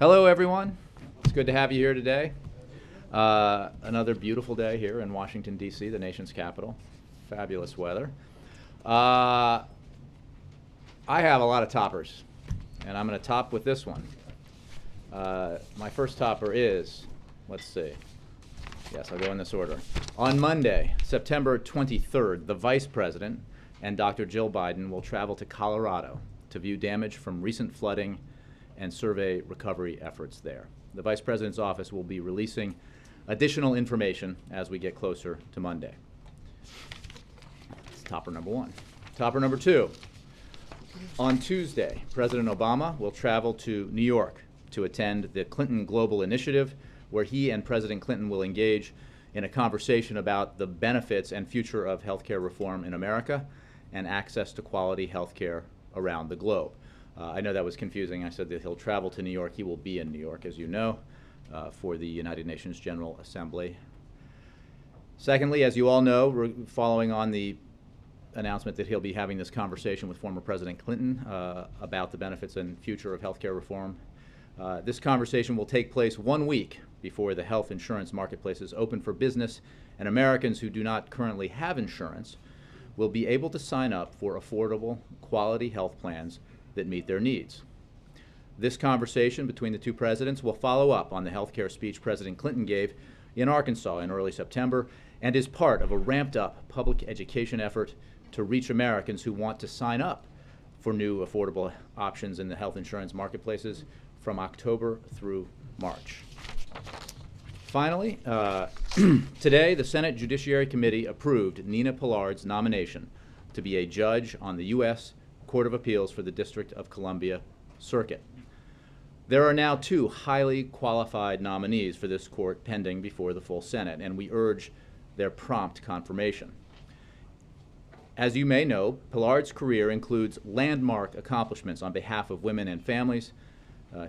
Hello, everyone. It's good to have you here today. Another beautiful day here in Washington, D.C., the nation's capital. Fabulous weather. I have a lot of toppers, and I'm going to top with this one. My first topper is, let's see. Yes, I'll go in this order. On Monday, September 23rd, the Vice President and Dr. Jill Biden will travel to Colorado to view damage from recent flooding and survey recovery efforts there. The Vice President's office will be releasing additional information as we get closer to Monday. That's topper number one. Topper number two. On Tuesday, President Obama will travel to New York to attend the Clinton Global Initiative, where he and President Clinton will engage in a conversation about the benefits and future of healthcare reform in America and access to quality healthcare around the globe. I know that was confusing. I said that he'll travel to New York. He will be in New York, as you know, for the United Nations General Assembly. Secondly, as you all know, following on the announcement that he'll be having this conversation with former President Clinton about the benefits and future of healthcare reform, this conversation will take place 1 week before the health insurance marketplaces open for business, and Americans who do not currently have insurance will be able to sign up for affordable, quality health plans that meet their needs. This conversation between the two presidents will follow up on the healthcare speech President Clinton gave in Arkansas in early September and is part of a ramped-up public education effort to reach Americans who want to sign up for new affordable options in the health insurance marketplaces from October through March. Finally, today the Senate Judiciary Committee approved Nina Pillard's nomination to be a judge on the U.S. Court of Appeals for the District of Columbia Circuit. There are now 2 highly qualified nominees for this court pending before the full Senate, and we urge their prompt confirmation. As you may know, Pillard's career includes landmark accomplishments on behalf of women and families.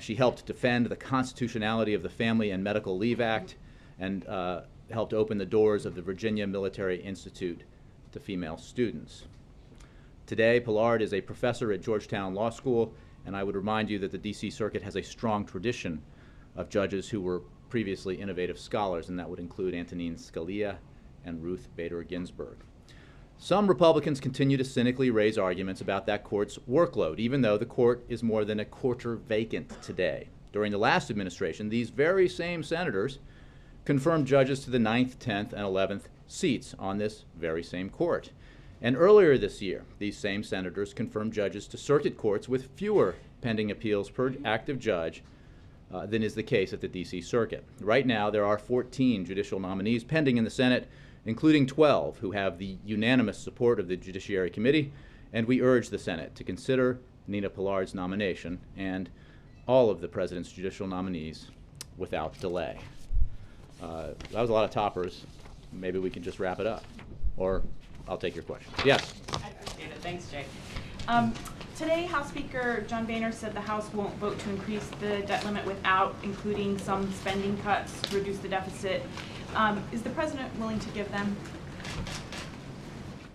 She helped defend the constitutionality of the Family and Medical Leave Act and helped open the doors of the Virginia Military Institute to female students. Today, Pillard is a professor at Georgetown Law School, and I would remind you that the D.C. Circuit has a strong tradition of judges who were previously innovative scholars, and that would include Antonin Scalia and Ruth Bader Ginsburg. Some Republicans continue to cynically raise arguments about that court's workload, even though the court is more than a quarter vacant today. During the last administration, these very same senators confirmed judges to the 9th, 10th, and 11th seats on this very same court. And earlier this year, these same senators confirmed judges to circuit courts with fewer pending appeals per active judge than is the case at the D.C. Circuit. Right now, there are 14 judicial nominees pending in the Senate, including 12 who have the unanimous support of the Judiciary Committee, and we urge the Senate to consider Nina Pillard's nomination and all of the President's judicial nominees without delay. That was a lot of toppers. Maybe we can just wrap it up, or I'll take your questions. Yes? I appreciate it. Thanks, Jay. Today, House Speaker John Boehner said the House won't vote to increase the debt limit without including some spending cuts to reduce the deficit. Is the President willing to give them?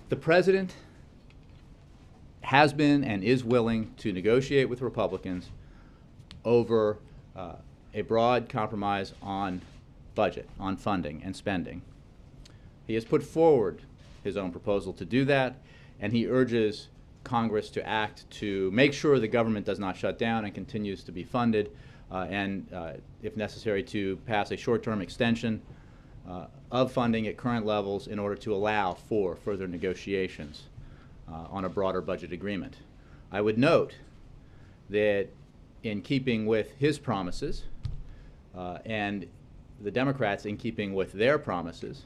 The President has been and is willing to negotiate with Republicans over a broad compromise on budget, on funding and spending. He has put forward his own proposal to do that, and he urges Congress to act to make sure the government does not shut down and continues to be funded, and if necessary, to pass a short-term extension of funding at current levels in order to allow for further negotiations on a broader budget agreement. I would note that in keeping with his promises and the Democrats in keeping with their promises,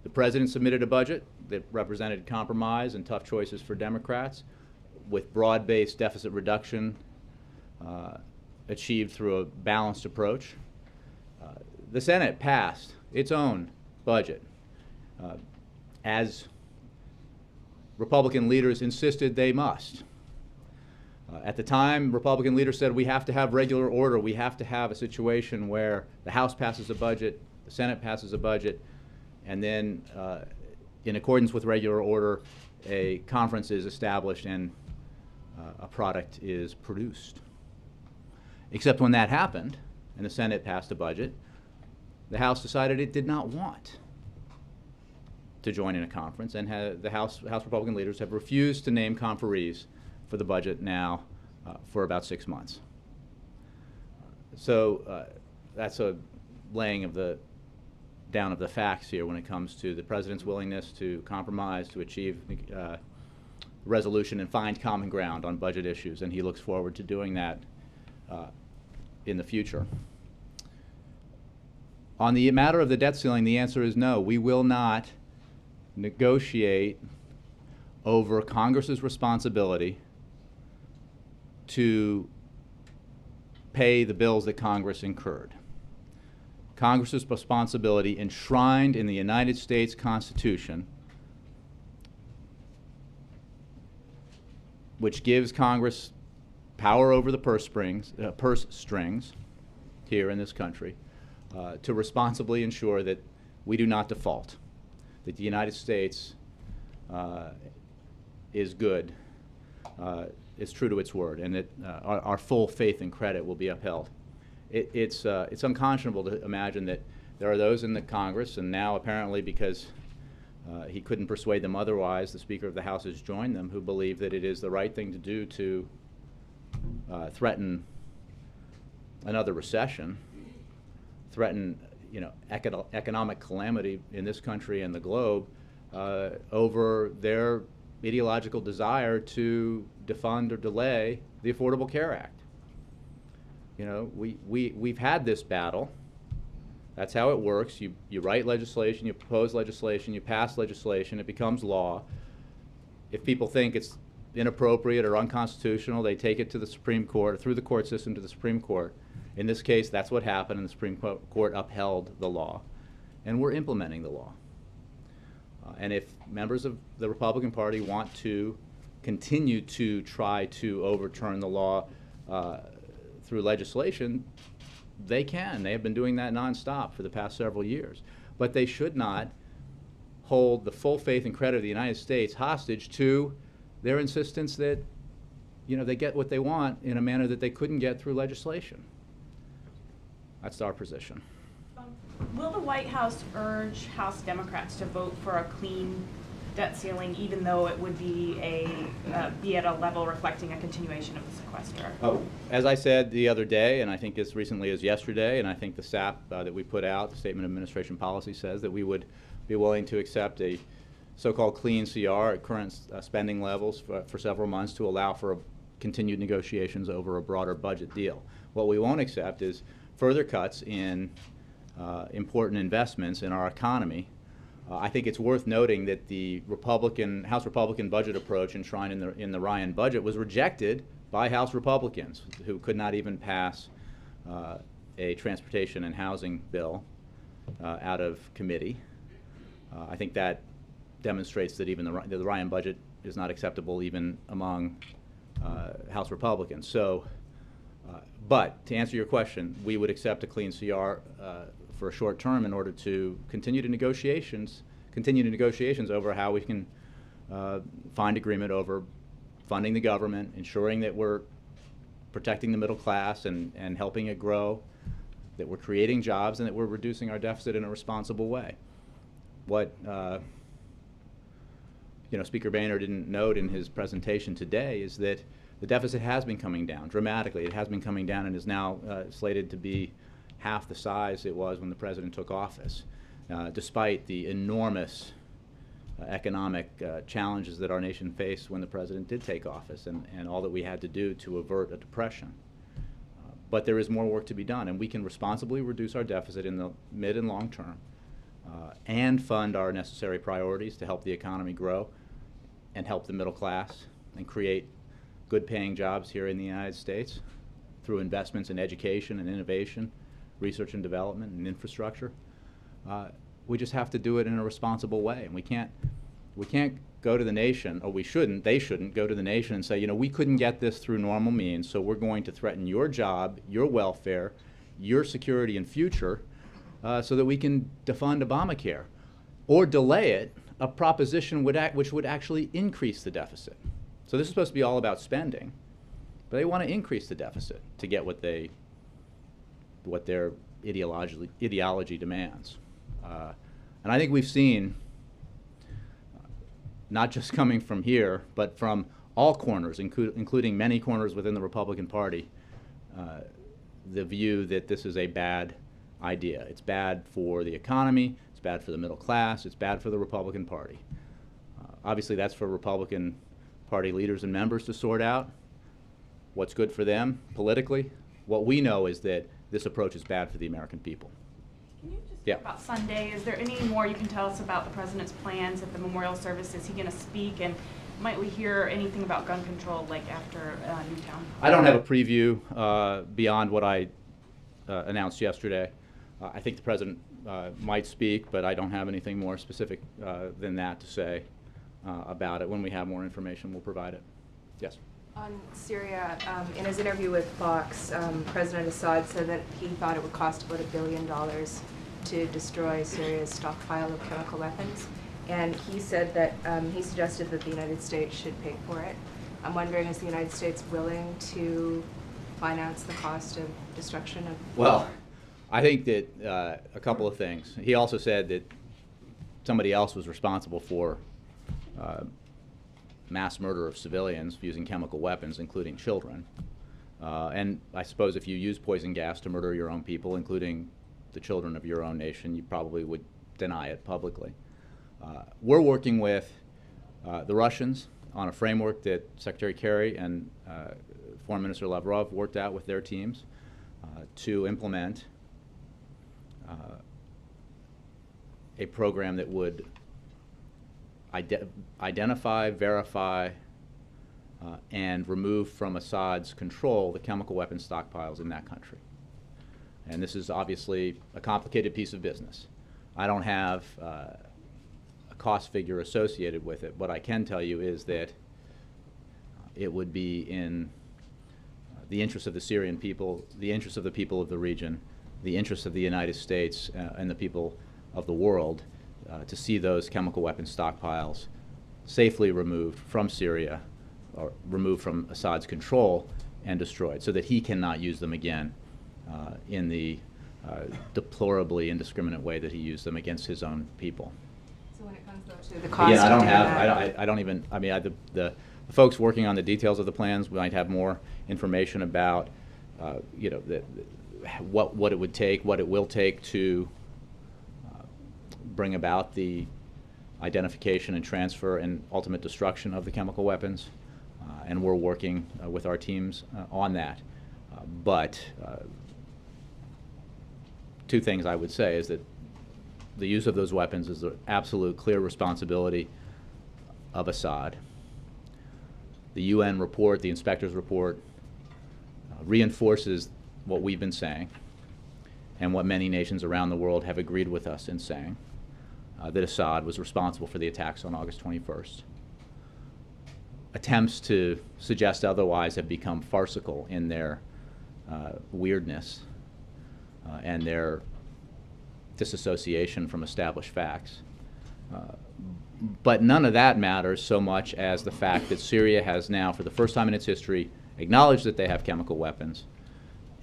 the President submitted a budget that represented compromise and tough choices for Democrats with broad-based deficit reduction achieved through a balanced approach. The Senate passed its own budget as Republican leaders insisted they must. At the time, Republican leaders said we have to have regular order. We have to have a situation where the House passes a budget, the Senate passes a budget, and then in accordance with regular order, a conference is established and a product is produced. Except when that happened and the Senate passed a budget, the House decided it did not want to join in a conference, and the House Republican leaders have refused to name conferees for the budget now for about 6 months. So that's a laying of the down of the facts here when it comes to the president's willingness to compromise, to achieve resolution and find common ground on budget issues, and he looks forward to doing that in the future. On the matter of the debt ceiling, the answer is no. We will not negotiate over Congress's responsibility to pay the bills that Congress incurred. Congress's responsibility, enshrined in the United States Constitution, which gives Congress power over the purse strings here in this country, to responsibly ensure that we do not default, that the United States is good, is true to its word, and that our full faith and credit will be upheld. It's unconscionable to imagine that there are those in the Congress, and now apparently because he couldn't persuade them otherwise, the Speaker of the House has joined them, who believe that it is the right thing to do to threaten another recession, threaten economic calamity in this country and the globe over their ideological desire to defund or delay the Affordable Care Act. We've had this battle. That's how it works. You write legislation, you propose legislation, you pass legislation, it becomes law. If people think it's inappropriate or unconstitutional, they take it to the Supreme Court, or through the court system to the Supreme Court. In this case, that's what happened, and the Supreme Court upheld the law. And we're implementing the law. And if members of the Republican Party want to continue to try to overturn the law through legislation, they can. They have been doing that nonstop for the past several years. But they should not hold the full faith and credit of the United States hostage to their insistence that they get what they want in a manner that they couldn't get through legislation. That's our position. Will the White House urge House Democrats to vote for a clean debt ceiling, even though it would be at a level reflecting a continuation of the sequester? As I said the other day, and I think as recently as yesterday, and I think the SAP that we put out, the Statement of Administration Policy, says that we would be willing to accept a so-called clean CR at current spending levels for several months to allow for continued negotiations over a broader budget deal. What we won't accept is further cuts in important investments in our economy. I think it's worth noting that the House Republican budget approach enshrined in the Ryan budget was rejected by House Republicans, who could not even pass a transportation and housing bill out of committee. I think that demonstrates that even the Ryan budget is not acceptable even among House Republicans. So, but to answer your question, we would accept a clean CR for a short term in order to continue negotiations over how we can find agreement over funding the government, ensuring that we're protecting the middle class and helping it grow, that we're creating jobs, and that we're reducing our deficit in a responsible way. What Speaker Boehner didn't note in his presentation today is that the deficit has been coming down dramatically. It has been coming down and is now slated to be half the size it was when the president took office, despite the enormous economic challenges that our nation faced when the president did take office and all that we had to do to avert a depression. But there is more work to be done, and we can responsibly reduce our deficit in the mid and long term and fund our necessary priorities to help the economy grow and help the middle class and create good-paying jobs here in the United States through investments in education and innovation, research and development, and infrastructure. We just have to do it in a responsible way, and we can't go to the nation, or they shouldn't go to the nation and say, we couldn't get this through normal means, so we're going to threaten your job, your welfare, your security and future, so that we can defund Obamacare, or delay it, a proposition which would actually increase the deficit. So this is supposed to be all about spending, but they want to increase the deficit to get what they what their ideology demands. And I think we've seen, not just coming from here, but from all corners, including many corners within the Republican Party, the view that this is a bad idea. It's bad for the economy, it's bad for the middle class, it's bad for the Republican Party. Obviously, that's for Republican Party leaders and members to sort out what's good for them politically. What we know is that this approach is bad for the American people. Can you just talk about Sunday? Is there any more you can tell us about the president's plans at the memorial service? Is he going to speak, and might we hear anything about gun control like after Newtown? I don't have a preview beyond what I announced yesterday. I think the president might speak, but I don't have anything more specific than that to say about it. When we have more information, we'll provide it. Yes? On Syria, in his interview with Fox, President Assad said that he thought it would cost about $1 billion to destroy Syria's stockpile of chemical weapons. And he said that he suggested that the United States should pay for it. I'm wondering, is the United States willing to finance the cost of destruction of... Well, I think that a couple of things. He also said that somebody else was responsible for mass murder of civilians using chemical weapons, including children. And I suppose if you use poison gas to murder your own people, including the children of your own nation, you probably would deny it publicly. We're working with the Russians on a framework that Secretary Kerry and Foreign Minister Lavrov worked out with their teams to implement a program that would identify, verify, and remove from Assad's control the chemical weapons stockpiles in that country. And this is obviously a complicated piece of business. I don't have a cost figure associated with it. What I can tell you is that it would be in the interest of the Syrian people, the interest of the people of the region, the interest of the United States and the people of the world to see those chemical weapons stockpiles safely removed from Syria, or removed from Assad's control and destroyed, so that he cannot use them again in the deplorably indiscriminate way that he used them against his own people. So when it comes though to the cost Again, I don't of doing have, that, I don't even, I mean, the folks working on the details of the plans might have more information about, you know, what it would take, what it will take to bring about the identification and transfer and ultimate destruction of the chemical weapons. And we're working with our teams on that. But two things I would say is that the use of those weapons is the absolute clear responsibility of Assad. The UN report, the inspector's report, reinforces what we've been saying and what many nations around the world have agreed with us in saying, that Assad was responsible for the attacks on August 21st. Attempts to suggest otherwise have become farcical in their weirdness and their disassociation from established facts. But none of that matters so much as the fact that Syria has now, for the first time in its history, acknowledged that they have chemical weapons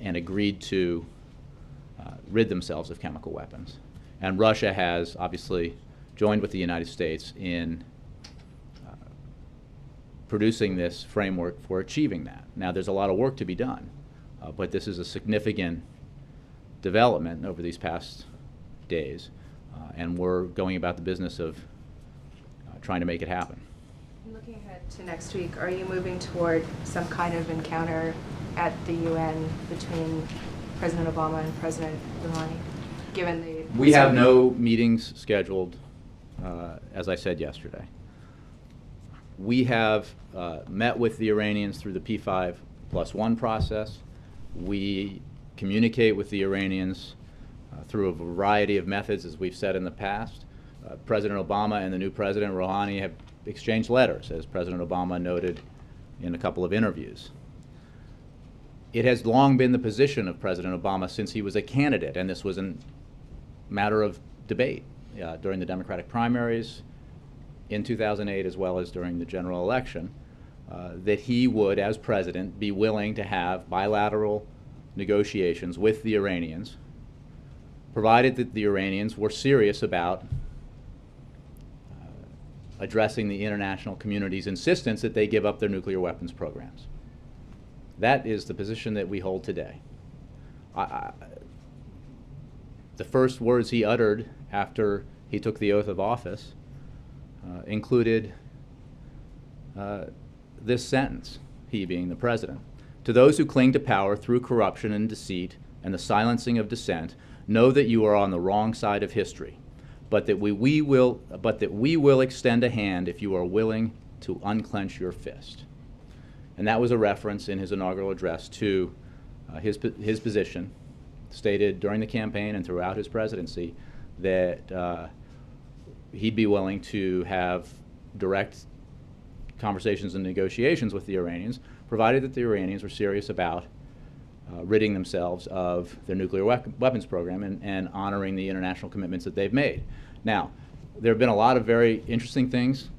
and agreed to rid themselves of chemical weapons. And Russia has obviously joined with the United States in producing this framework for achieving that. Now, there's a lot of work to be done, but this is a significant development over these past days, and we're going about the business of trying to make it happen. looking ahead to next week, are you moving toward some kind of encounter at the UN between President Obama and President Rouhani, given the... We have no meetings scheduled, as I said yesterday. We have met with the Iranians through the P5+1 process. We communicate with the Iranians through a variety of methods, as we've said in the past. President Obama and the new President Rouhani have exchanged letters, as President Obama noted in a couple of interviews. It has long been the position of President Obama since he was a candidate, and this was a matter of debate during the Democratic primaries in 2008 as well as during the general election, that he would, as president, be willing to have bilateral negotiations with the Iranians, provided that the Iranians were serious about addressing the international community's insistence that they give up their nuclear weapons programs. That is the position that we hold today. The first words he uttered after he took the oath of office included this sentence, he being the president: "To those who cling to power through corruption and deceit and the silencing of dissent, know that you are on the wrong side of history, but that we will extend a hand if you are willing to unclench your fist." And that was a reference in his inaugural address to his position, stated during the campaign and throughout his presidency, that he'd be willing to have direct conversations and negotiations with the Iranians, provided that the Iranians were serious about ridding themselves of their nuclear weapons program and honoring the international commitments that they've made. Now, there have been a lot of very interesting things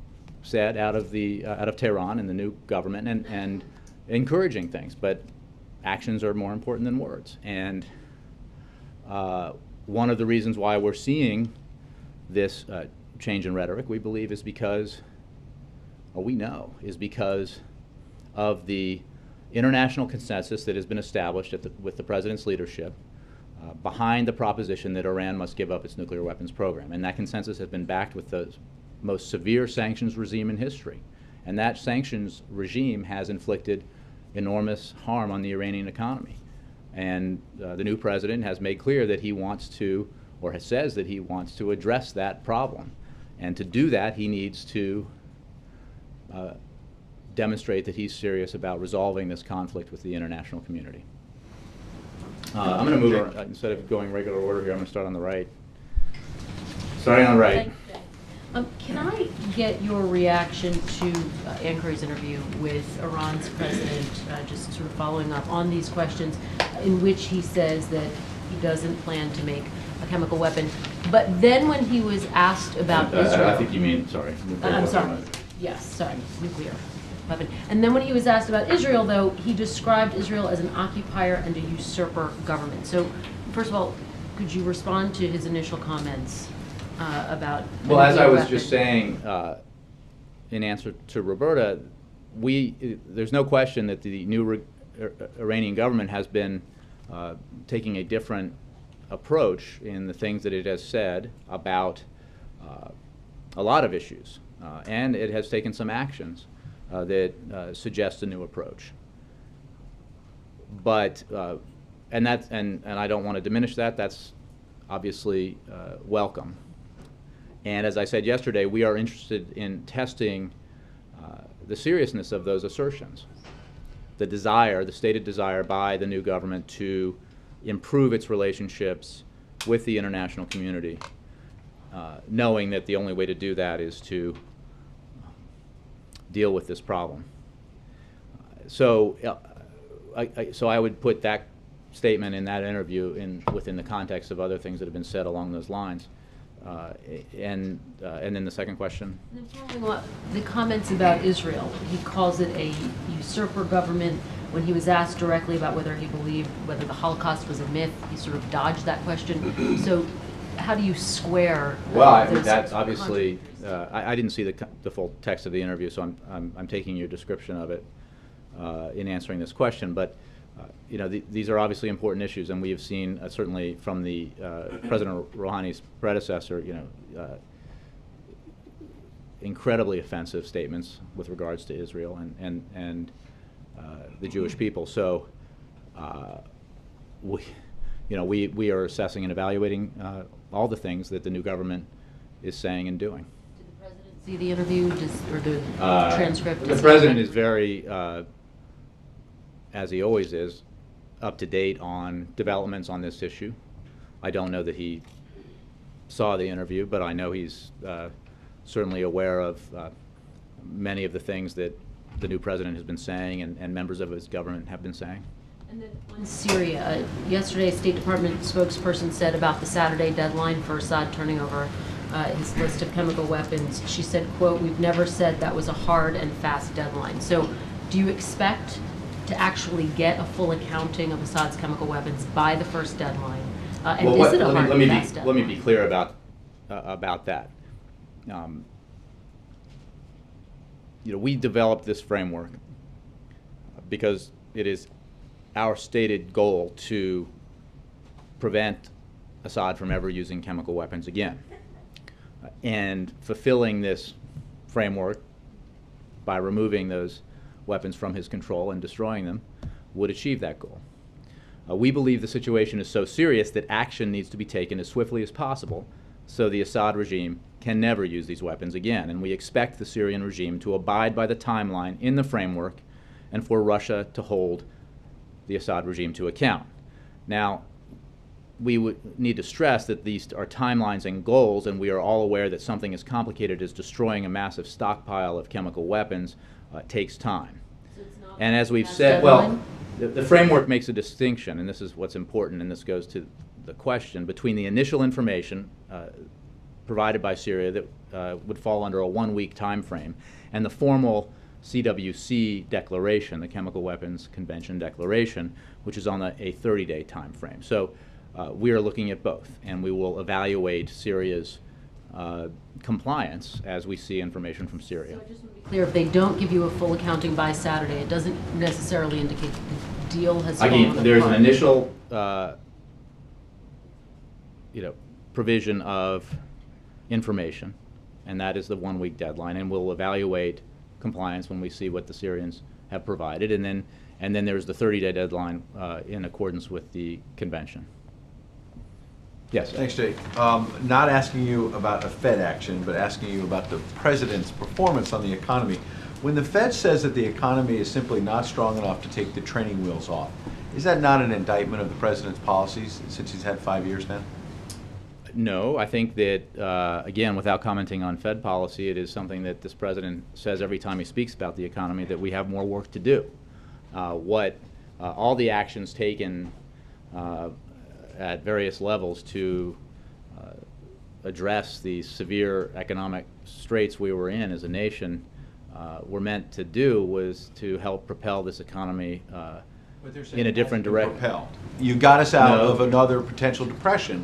said out of Tehran and the new government, and encouraging things, but actions are more important than words. And one of the reasons why we're seeing this change in rhetoric, we believe, is because, or we know, is because of the international consensus that has been established with the president's leadership behind the proposition that Iran must give up its nuclear weapons program. And that consensus has been backed with the most severe sanctions regime in history. And that sanctions regime has inflicted enormous harm on the Iranian economy. And the new president has made clear that he wants to, or says that he wants to address that problem. And to do that, he needs to demonstrate that he's serious about resolving this conflict with the international community. I'm going to move, instead of going regular order here, I'm going to start on the right. Starting on the right. Can I get your reaction to Ann Curry's interview with Iran's president, just sort of following up on these questions, in which he says that he doesn't plan to make a chemical weapon, but then when he was asked about Israel... I think you mean, sorry. I'm sorry. Yes, sorry, nuclear weapon. And then when he was asked about Israel, though, he described Israel as an occupier and a usurper government. So, first of all, could you respond to his initial comments about... Well, as I was just saying, in answer to Roberta, there's no question that the new Iranian government has been taking a different approach in the things that it has said about a lot of issues. And it has taken some actions that suggest a new approach. But, and I don't want to diminish that, that's obviously welcome. And as I said yesterday, we are interested in testing the seriousness of those assertions. The desire, the stated desire by the new government to improve its relationships with the international community, knowing that the only way to do that is to deal with this problem. So I would put that statement in that interview within the context of other things that have been said along those lines. And then the second question? And then following up, the comments about Israel, he calls it a usurper government. When he was asked directly about whether he believed whether the Holocaust was a myth, he sort of dodged that question. So how do you square? Well, I mean, that's obviously, I didn't see the full text of the interview, so I'm taking your description of it in answering this question. But you know, these are obviously important issues, and we have seen certainly from the President Rouhani's predecessor, you know, incredibly offensive statements with regards to Israel and the Jewish people. So we are assessing and evaluating all the things that the new government is saying and doing. Did the President see the interview, or the transcript? The President is very, as he always is, up to date on developments on this issue. I don't know that he saw the interview, but I know he's certainly aware of many of the things that the new president has been saying and members of his government have been saying. And then on Syria, yesterday a State Department spokesperson said about the Saturday deadline for Assad turning over his list of chemical weapons. She said, quote, "We've never said that was a hard and fast deadline." So do you expect to actually get a full accounting of Assad's chemical weapons by the first deadline? And Well, is it a hard and fast let deadline? me be clear about that. We developed this framework because it is our stated goal to prevent Assad from ever using chemical weapons again. And fulfilling this framework by removing those weapons from his control and destroying them would achieve that goal. We believe the situation is so serious that action needs to be taken as swiftly as possible so the Assad regime can never use these weapons again. And we expect the Syrian regime to abide by the timeline in the framework and for Russia to hold the Assad regime to account. Now, we would need to stress that these are timelines and goals, and we are all aware that something as complicated as destroying a massive stockpile of chemical weapons takes time. So it's not And as we've fast said, deadline? well, the framework makes a distinction, and this is what's important, and this goes to the question, between the initial information provided by Syria that would fall under a 1-week time frame and the formal CWC declaration, the Chemical Weapons Convention Declaration, which is on a 30-day time frame. So we are looking at both, and we will evaluate Syria's compliance as we see information from Syria. So I just want to be clear, if they don't give you a full accounting by Saturday, it doesn't necessarily indicate that the deal has fallen Again, apart. there's an initial provision of information, and that is the 1-week deadline, and we'll evaluate compliance when we see what the Syrians have provided, and then there's the 30-day deadline in accordance with the convention. Yes. Thanks, Jake. Not asking you about a Fed action, but asking you about the president's performance on the economy. When the Fed says that the economy is simply not strong enough to take the training wheels off, is that not an indictment of the president's policies since he's had 5 years now? No, I think that, again, without commenting on Fed policy, it is something that this president says every time he speaks about the economy, that we have more work to do. All the actions taken at various levels to address the severe economic straits we were in as a nation were meant to do was to help propel this economy in a different direction. Propelled. You got us out No. of another potential depression,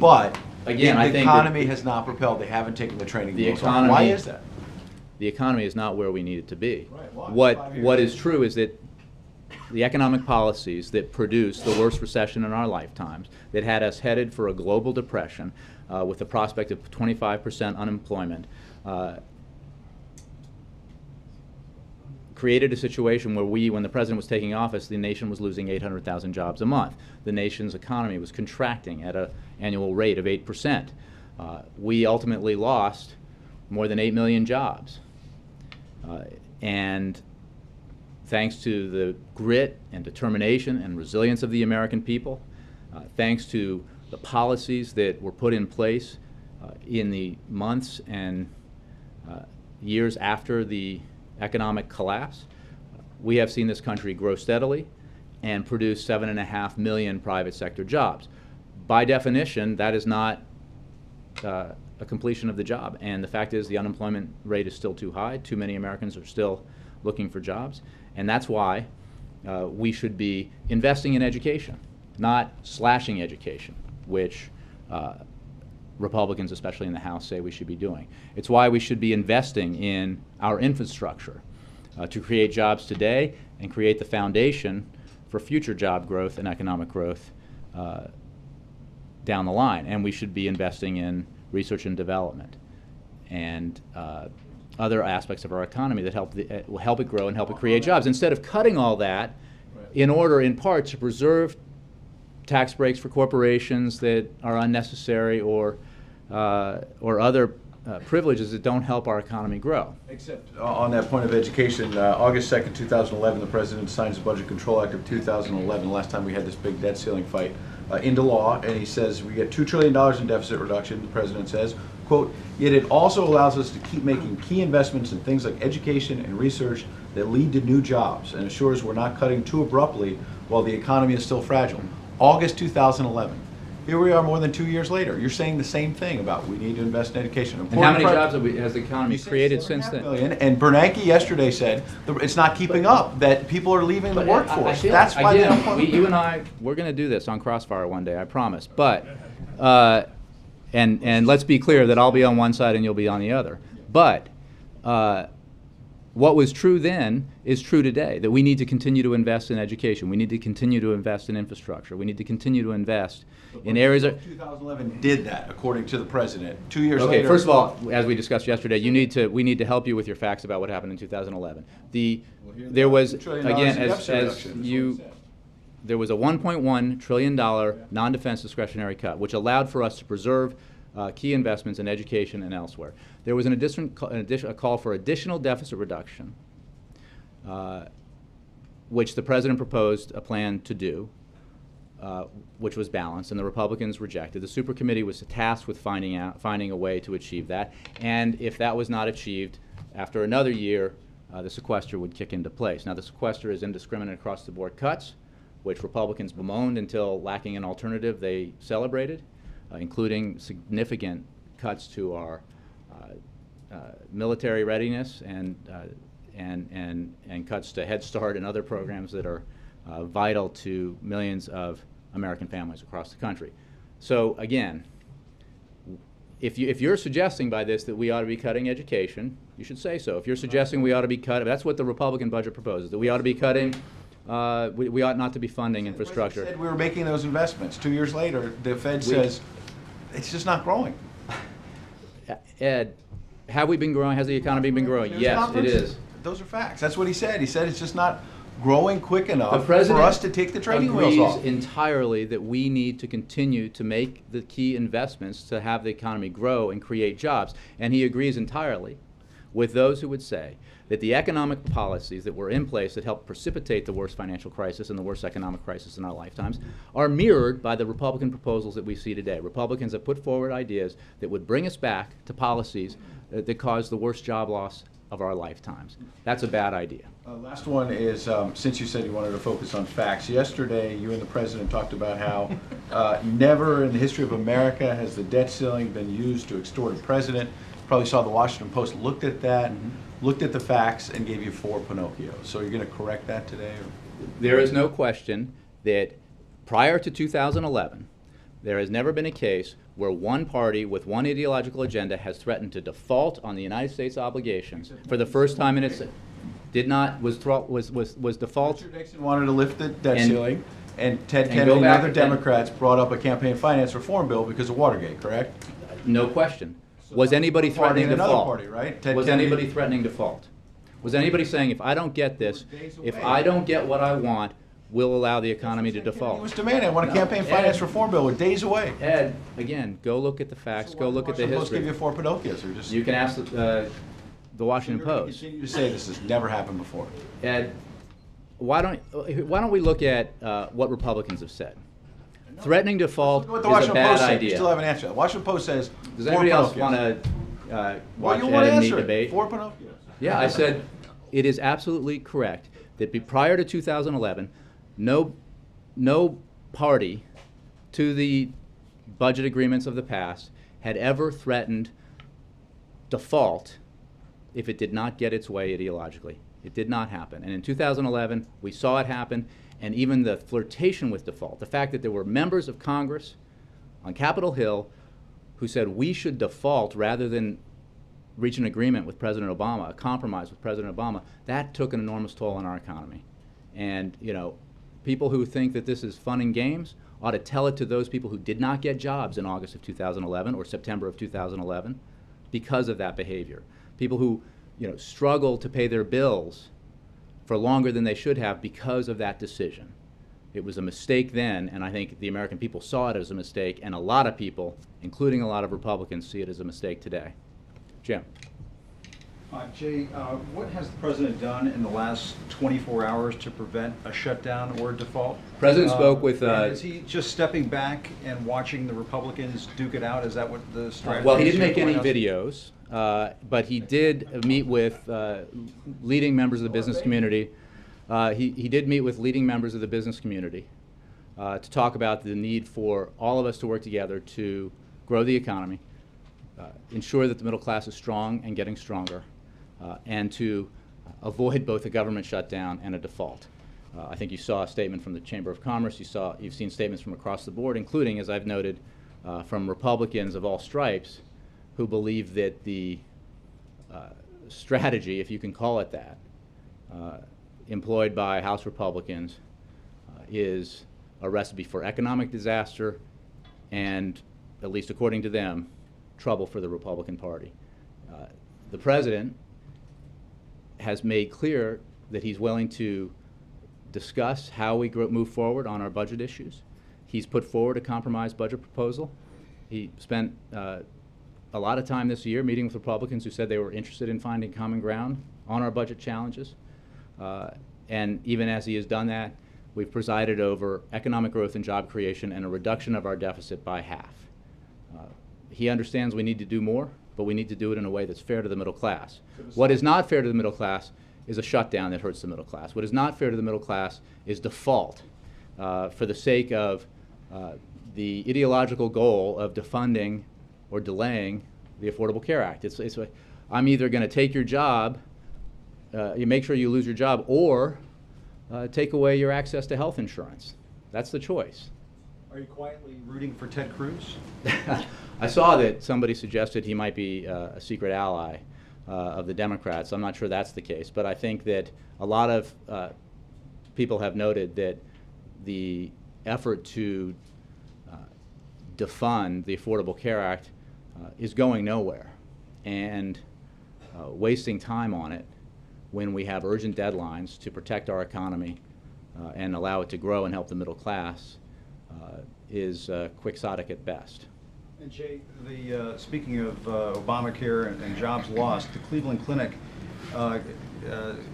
but Again, I the think economy has not propelled. They haven't taken the training The wheels off. economy- Why is that? The economy is not where we need it to be. Right, why? 5 years What is later. true is that the economic policies that produced the worst recession in our lifetimes, that had us headed for a global depression with the prospect of 25% unemployment, created a situation where when the president was taking office, the nation was losing 800,000 jobs a month. The nation's economy was contracting at an annual rate of 8%. We ultimately lost more than 8 million jobs. And thanks to the grit and determination and resilience of the American people, thanks to the policies that were put in place in the months and years after the economic collapse, we have seen this country grow steadily and produce 7.5 million private sector jobs. By definition, that is not a completion of the job. And the fact is the unemployment rate is still too high. Too many Americans are still looking for jobs. And that's why we should be investing in education, not slashing education, which Republicans, especially in the House, say we should be doing. It's why we should be investing in our infrastructure to create jobs today and create the foundation for future job growth and economic growth down the line. And we should be investing in research and development and other aspects of our economy that will help it grow and help it create jobs. Instead of cutting all that in order, in part, to preserve tax breaks for corporations that are unnecessary or other privileges that don't help our economy grow. Except on that point of education, August 2nd, 2011, the president signs the Budget Control Act of 2011, last time we had this big debt ceiling fight, into law, and he says we get $2 trillion in deficit reduction, the president says, quote, yet it also allows us to keep making key investments in things like education and research that lead to new jobs and assures we're not cutting too abruptly while the economy is still fragile. August 2011. Here we are more than 2 years later. You're saying the same thing about we need to invest in education. And how many jobs has the economy created since then? Million, and Bernanke yesterday said it's not keeping up, that people are leaving the workforce. That's why the unemployment. You and I, we're going to do this on Crossfire one day, I promise. But, and let's be clear that I'll be on one side and you'll be on the other. But what was true then is true today, that we need to continue to invest in education. We need to continue to invest in infrastructure. We need to continue to invest in areas of... 2011 did that, according to the president. 2 years later... Okay, first of all, as we discussed yesterday, we need to help you with your facts about what happened in 2011. There was, again, there was a $1.1 trillion non-defense discretionary cut, which allowed for us to preserve key investments in education and elsewhere. There was a call for additional deficit reduction, which the president proposed a plan to do, which was balanced, and the Republicans rejected. The supercommittee was tasked with finding a way to achieve that, and if that was not achieved, after another year, the sequester would kick into place. Now, the sequester is indiscriminate across-the-board cuts, which Republicans bemoaned until, lacking an alternative, they celebrated, including significant cuts to our military readiness and cuts to Head Start and other programs that are vital to millions of American families across the country. So again, if you're suggesting by this that we ought to be cutting education, you should say so. If you're suggesting we ought to be cutting, that's what the Republican budget proposes, that we ought to be cutting, we ought not to be funding infrastructure. The President said we were making those investments. 2 years later, the Fed says it's just not growing. Ed, have we been growing? Has the economy been growing? Yes, it is. Those are facts. That's what he said. He said it's just not growing quick enough for us to take the training wheels off. The president agrees entirely that we need to continue to make the key investments to have the economy grow and create jobs. And he agrees entirely with those who would say that the economic policies that were in place that helped precipitate the worst financial crisis and the worst economic crisis in our lifetimes are mirrored by the Republican proposals that we see today. Republicans have put forward ideas that would bring us back to policies that caused the worst job loss of our lifetimes. That's a bad idea. Last one is, since you said you wanted to focus on facts, yesterday you and the President talked about how never in the history of America has the debt ceiling been used to extort a president. Probably saw the Washington Post looked at that, looked at the facts, and gave you 4 Pinocchios. So you're going to correct that today? Or? There is no question that prior to 2011, there has never been a case where one party with one ideological agenda has threatened to default on the United States obligations for the first time in its was default. Richard Nixon wanted to lift the debt ceiling, and Ted Kennedy and other Democrats brought up a campaign finance reform bill because of Watergate, correct? No question. Was anybody threatening default? Party, right? Was anybody threatening default? Was anybody saying, if I don't get this, if I don't get what I want, we'll allow the economy to default? He was demanding, I want a campaign finance reform bill. We're days away. Ed, again, go look at the facts, go look at the history. Let's give you 4 Pinocchios. Or just you can ask the Washington Post. Continue to say this has never happened before. Ed, why don't we look at what Republicans have said? Threatening default is a bad idea. You still haven't answered that. Washington Post says. Does anybody else want to watch Ed and me debate? 4 Pinocchios. Yeah, I said it is absolutely correct that prior to 2011, no party to the budget agreements of the past had ever threatened default if it did not get its way ideologically. It did not happen. And in 2011, we saw it happen. And even the flirtation with default, the fact that there were members of Congress on Capitol Hill who said we should default rather than reach an agreement with President Obama, a compromise with President Obama, that took an enormous toll on our economy. And, you know, people who think that this is fun and games ought to tell it to those people who did not get jobs in August of 2011 or September of 2011 because of that behavior. People who, you know, struggle to pay their bills for longer than they should have because of that decision. It was a mistake then, and I think the American people saw it as a mistake, and a lot of people, including a lot of Republicans, see it as a mistake today. Jim. Jay, what has the President done in the last 24 hours to prevent a shutdown or default? President spoke with... is he just stepping back and watching the Republicans duke it out? Is that what the strategy is? Well, he didn't make any videos, but he did meet with leading members of the business community. He did meet with leading members of the business community to talk about the need for all of us to work together to grow the economy, ensure that the middle class is strong and getting stronger, and to avoid both a government shutdown and a default. I think you saw a statement from the Chamber of Commerce. You've seen statements from across the board, including, as I've noted, from Republicans of all stripes who believe that the strategy, if you can call it that, employed by House Republicans is a recipe for economic disaster and, at least according to them, trouble for the Republican Party. The President has made clear that he's willing to discuss how we move forward on our budget issues. He's put forward a compromise budget proposal. He spent a lot of time this year meeting with Republicans who said they were interested in finding common ground on our budget challenges. And even as he has done that, we've presided over economic growth and job creation and a reduction of our deficit by half. He understands we need to do more, but we need to do it in a way that's fair to the middle class. What is not fair to the middle class is a shutdown that hurts the middle class. What is not fair to the middle class is default for the sake of the ideological goal of defunding or delaying the Affordable Care Act. I'm either going to take your job, you make sure you lose your job, or take away your access to health insurance. That's the choice. Are you quietly rooting for Ted Cruz? I saw that somebody suggested he might be a secret ally of the Democrats. I'm not sure that's the case, but I think that a lot of people have noted that the effort to defund the Affordable Care Act is going nowhere, and wasting time on it when we have urgent deadlines to protect our economy and allow it to grow and help the middle class is quixotic at best. And Jay, speaking of Obamacare and jobs lost, the Cleveland Clinic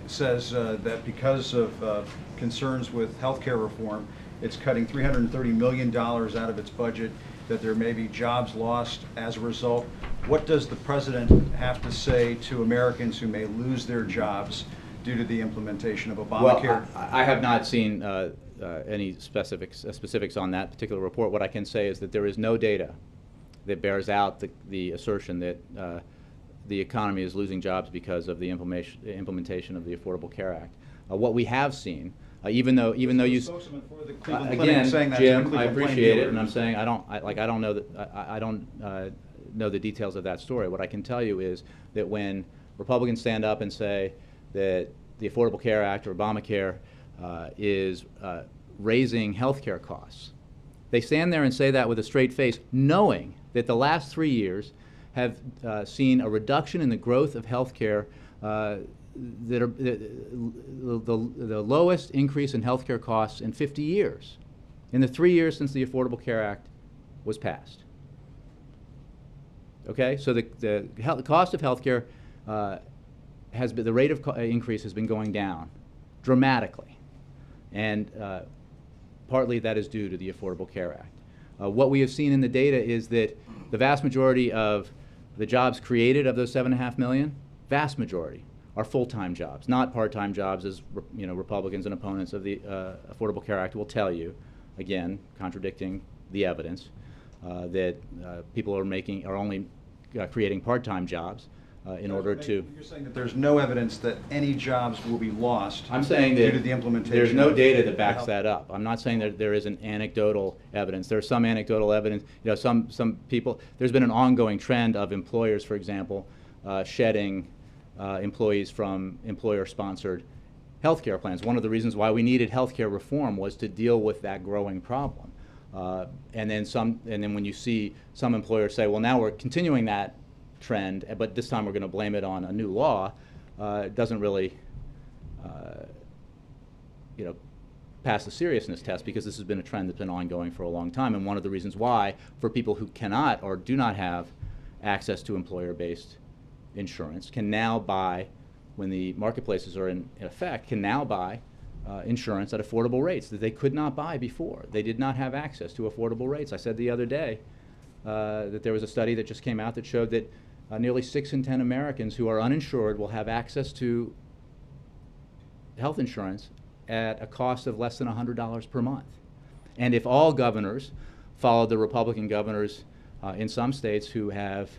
says that because of concerns with health care reform, it's cutting $330 million out of its budget, that there may be jobs lost as a result. What does the President have to say to Americans who may lose their jobs due to the implementation of Obamacare? Well, I have not seen any specifics on that particular report. What I can say is that there is no data that bears out the assertion that the economy is losing jobs because of the implementation of the Affordable Care Act. What we have seen, even though you again, Jim, I appreciate it, and I'm saying I don't know that I don't know the details of that story. What I can tell you is that when Republicans stand up and say that the Affordable Care Act or Obamacare is raising health care costs, they stand there and say that with a straight face, knowing that the last 3 years have seen a reduction in the growth of health care that are the lowest increase in health care costs in 50 years, in the 3 years since the Affordable Care Act was passed. Okay, so the cost of health care has been, the rate of increase has been going down dramatically, and partly that is due to the Affordable Care Act. What we have seen in the data is that the vast majority of the jobs created, of those 7.5 million, vast majority are full-time jobs, not part-time jobs, as Republicans and opponents of the Affordable Care Act will tell you, again, contradicting the evidence, that people are only creating part-time jobs in order to. You're saying that there's no evidence that any jobs will be lost. I'm saying due that to the implementation. There's no data that backs that up. I'm not saying that there isn't anecdotal evidence. There's some anecdotal evidence. Some people. There's been an ongoing trend of employers, for example, shedding employees from employer-sponsored health care plans. One of the reasons why we needed health care reform was to deal with that growing problem. And then when you see some employers say, well, now we're continuing that trend, but this time we're going to blame it on a new law, it doesn't really pass the seriousness test, because this has been a trend that's been ongoing for a long time. And one of the reasons why, for people who cannot or do not have access to employer-based insurance, can now buy, when the marketplaces are in effect, can now buy insurance at affordable rates that they could not buy before. They did not have access to affordable rates. I said the other day that there was a study that just came out that showed that nearly 6 in 10 Americans who are uninsured will have access to health insurance at a cost of less than $100 per month. And if all governors followed the Republican governors in some states who have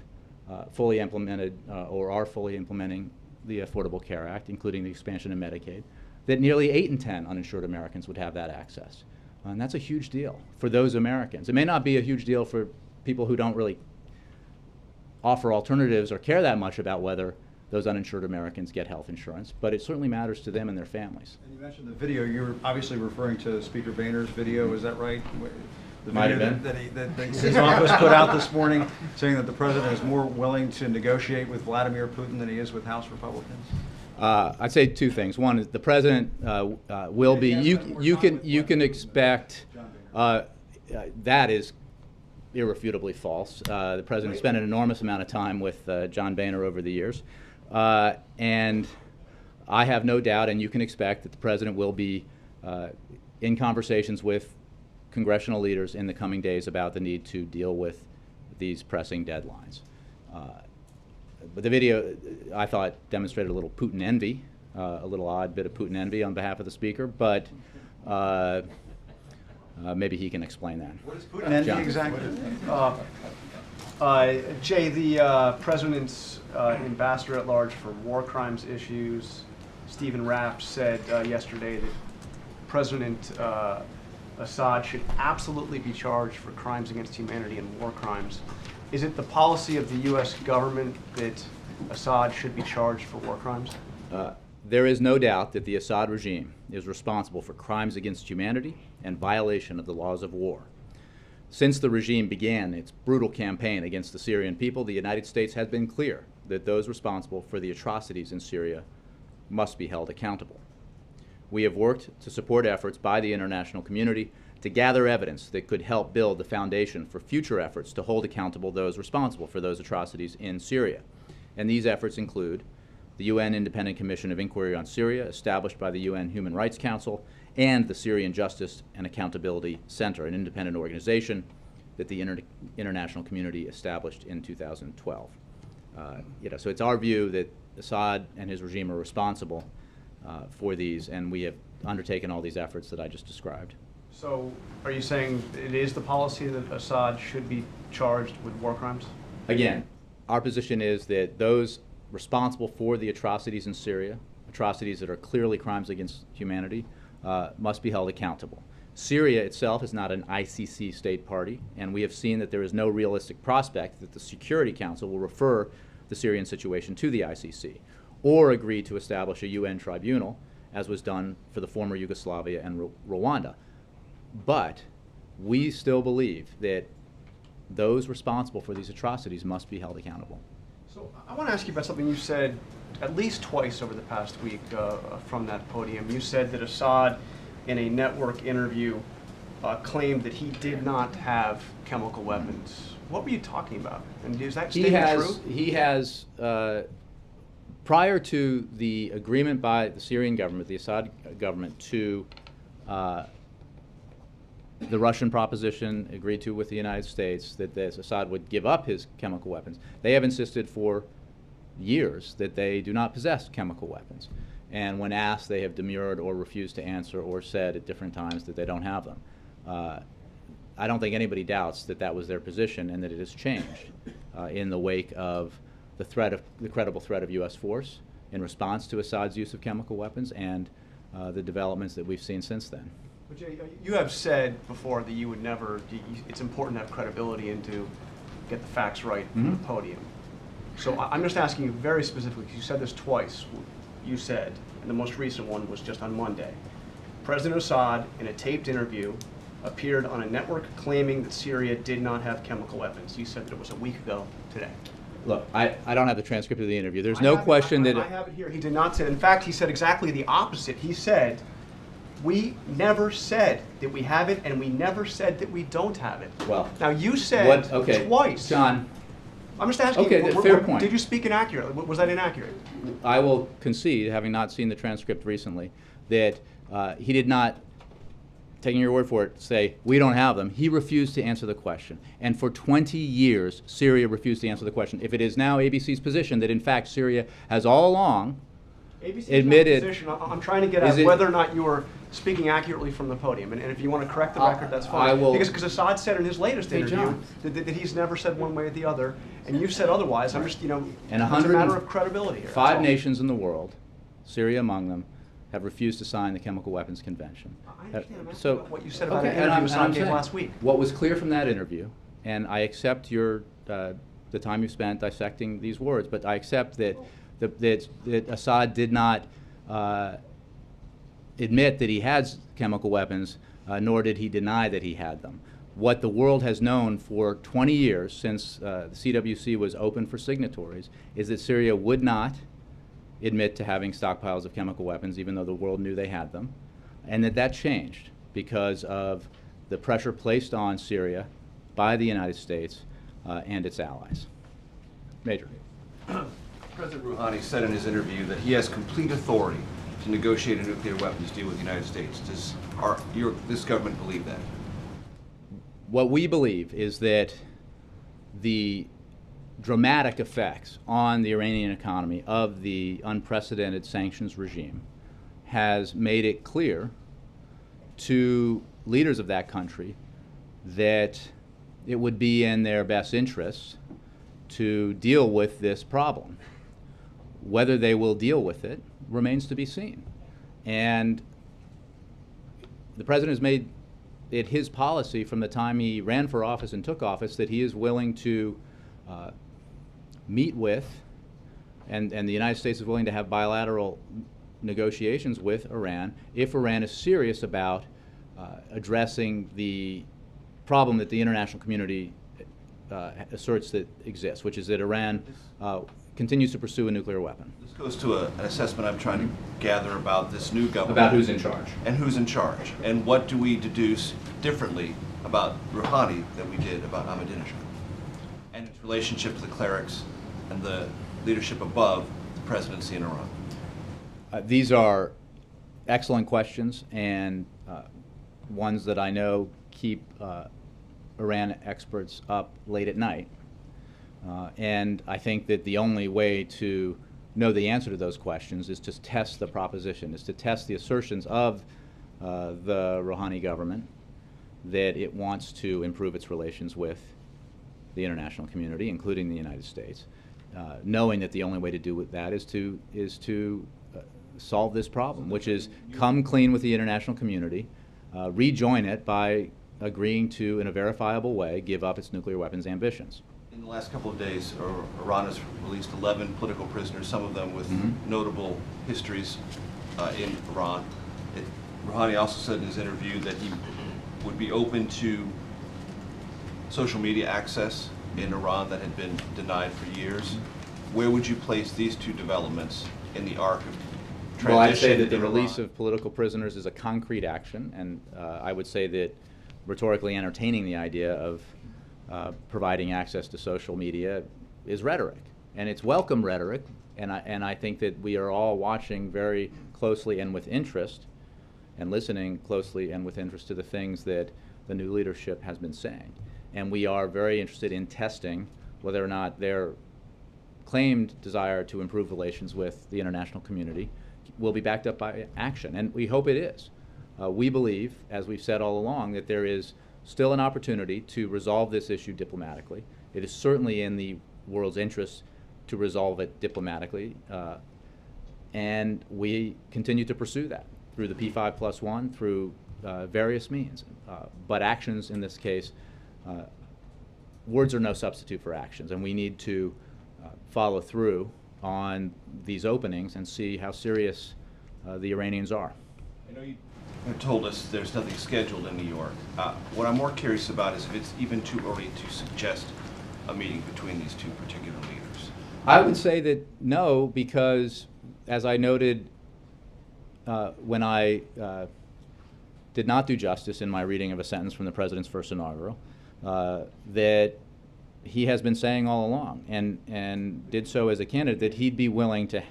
fully implemented or are fully implementing the Affordable Care Act, including the expansion of Medicaid, that nearly 8 in 10 uninsured Americans would have that access. And that's a huge deal for those Americans. It may not be a huge deal for people who don't really offer alternatives or care that much about whether those uninsured Americans get health insurance, but it certainly matters to them and their families. And you mentioned the video. You're obviously referring to Speaker Boehner's video. Is that right? The Might have video been. that his office put out this morning, saying that the president is more willing to negotiate with Vladimir Putin than he is with House Republicans. I'd say 2 things. One is the president will be. You can expect that is irrefutably false. The president spent an enormous amount of time with John Boehner over the years, and I have no doubt, and you can expect that the president will be in conversations with congressional leaders in the coming days about the need to deal with these pressing deadlines. But the video, I thought, demonstrated a little Putin envy, a little odd bit of Putin envy on behalf of the speaker, but maybe he can explain that. What is Putin envy exactly? Jay, the president's ambassador at large for war crimes issues, Stephen Rapp, said yesterday that President Assad should absolutely be charged for crimes against humanity and war crimes. Is it the policy of the U.S. government that Assad should be charged for war crimes? There is no doubt that the Assad regime is responsible for crimes against humanity and violation of the laws of war. Since the regime began its brutal campaign against the Syrian people, the United States has been clear that those responsible for the atrocities in Syria must be held accountable. We have worked to support efforts by the international community to gather evidence that could help build the foundation for future efforts to hold accountable those responsible for those atrocities in Syria. And these efforts include the UN Independent Commission of Inquiry on Syria, established by the UN Human Rights Council, and the Syrian Justice and Accountability Center, an independent organization that the international community established in 2012. So it's our view that Assad and his regime are responsible for these, and we have undertaken all these efforts that I just described. So are you saying it is the policy that Assad should be charged with war crimes? Again, our position is that those responsible for the atrocities in Syria, atrocities that are clearly crimes against humanity, must be held accountable. Syria itself is not an ICC state party, and we have seen that there is no realistic prospect that the Security Council will refer the Syrian situation to the ICC or agree to establish a UN tribunal, as was done for the former Yugoslavia and Rwanda. But we still believe that those responsible for these atrocities must be held accountable. So I want to ask you about something you said at least twice over the past week from that podium. You said that Assad, in a network interview, claimed that he did not have chemical weapons. What were you talking about? And is that statement true? He has, prior to the agreement by the Syrian government, the Assad government, to the Russian proposition agreed to with the United States that Assad would give up his chemical weapons, they have insisted for years that they do not possess chemical weapons. And when asked, they have demurred or refused to answer or said at different times that they don't have them. I don't think anybody doubts that that was their position and that it has changed in the wake of the credible threat of U.S. force in response to Assad's use of chemical weapons and the developments that we've seen since then. But Jay, you have said before that you would never, it's important to have credibility and to get the facts right from the podium. So I'm just asking you very specifically, because you said this twice. You said, and the most recent one was just on Monday, President Assad, in a taped interview, appeared on a network claiming that Syria did not have chemical weapons. You said that it was a week ago today. Look, I don't have the transcript of the interview. There's no question that... I have it here. He did not say. In fact, he said exactly the opposite. He said, we never said that we have it, and we never said that we don't have it. Well, now you said twice. John. I'm just asking. Okay, fair point. Did you speak inaccurately? Was that inaccurate? I will concede, having not seen the transcript recently, that he did not, taking your word for it, say, we don't have them. He refused to answer the question. And for 20 years, Syria refused to answer the question. If it is now ABC's position that, in fact, Syria has all along ABC's admitted. position, I'm trying to get Is at it- whether or not you are speaking accurately from the podium, and if you want to correct the record, that's fine. I will- Because Assad said in his latest Hey, interview John. that he's never said one way or the other, and you've said otherwise. I'm just, And it's a matter of credibility here. that's 5 all. nations in the world, Syria among them, have refused to sign the Chemical Weapons Convention. I understand. I'm asking So, about what you said about okay, an and interview I'm Assad gave saying last week. what was clear from that interview, and I accept your the time you spent dissecting these words, but I accept that that Assad did not admit that he has chemical weapons, nor did he deny that he had them. What the world has known for 20 years, since the CWC was open for signatories, is that Syria would not admit to having stockpiles of chemical weapons, even though the world knew they had them, and that changed because of the pressure placed on Syria by the United States and its allies. Major. President Rouhani said in his interview that he has complete authority to negotiate a nuclear weapons deal with the United States. Does this government believe that? What we believe is that the dramatic effects on the Iranian economy of the unprecedented sanctions regime has made it clear to leaders of that country that it would be in their best interests to deal with this problem. Whether they will deal with it remains to be seen. And the president has made it his policy from the time he ran for office and took office that he is willing to meet with, and the United States is willing to have bilateral negotiations with Iran if Iran is serious about addressing the problem that the international community asserts that exists, which is that Iran continues to pursue a nuclear weapon. This goes to an assessment I'm trying to gather about this new government. About who's in charge. And who's in charge. And what do we deduce differently about Rouhani than we did about Ahmadinejad? And its relationship to the clerics and the leadership above the presidency in Iran. These are excellent questions, and ones that I know keep Iran experts up late at night. And I think that the only way to know the answer to those questions is to test the proposition, is to test the assertions of the Rouhani government that it wants to improve its relations with the international community, including the United States, knowing that the only way to do that is to solve this problem, which is come clean with the international community, rejoin it by agreeing to, in a verifiable way, give up its nuclear weapons ambitions. In the last couple of days, Iran has released 11 political prisoners, some of them with notable histories in Iran. Rouhani also said in his interview that he would be open to social media access in Iran that had been denied for years. Where would you place these two developments in the arc of transition? Well, I'd say that the in release Iran? of political prisoners is a concrete action, and I would say that rhetorically entertaining the idea of providing access to social media is rhetoric, and it's welcome rhetoric, and I think that we are all watching very closely and with interest, and listening closely and with interest to the things that the new leadership has been saying. And we are very interested in testing whether or not their claimed desire to improve relations with the international community will be backed up by action, and we hope it is. We believe, as we've said all along, that there is still an opportunity to resolve this issue diplomatically. It is certainly in the world's interest to resolve it diplomatically, and we continue to pursue that through the P5+1, through various means. But actions in this case, words are no substitute for actions, and we need to follow through on these openings and see how serious the Iranians are. I know you told us there's nothing scheduled in New York. What I'm more curious about is if it's even too early to suggest a meeting between these two particular leaders. I would say that no, because as I noted when I did not do justice in my reading of a sentence from the president's first inaugural, that he has been saying all along, and did so as a candidate, that he'd be willing to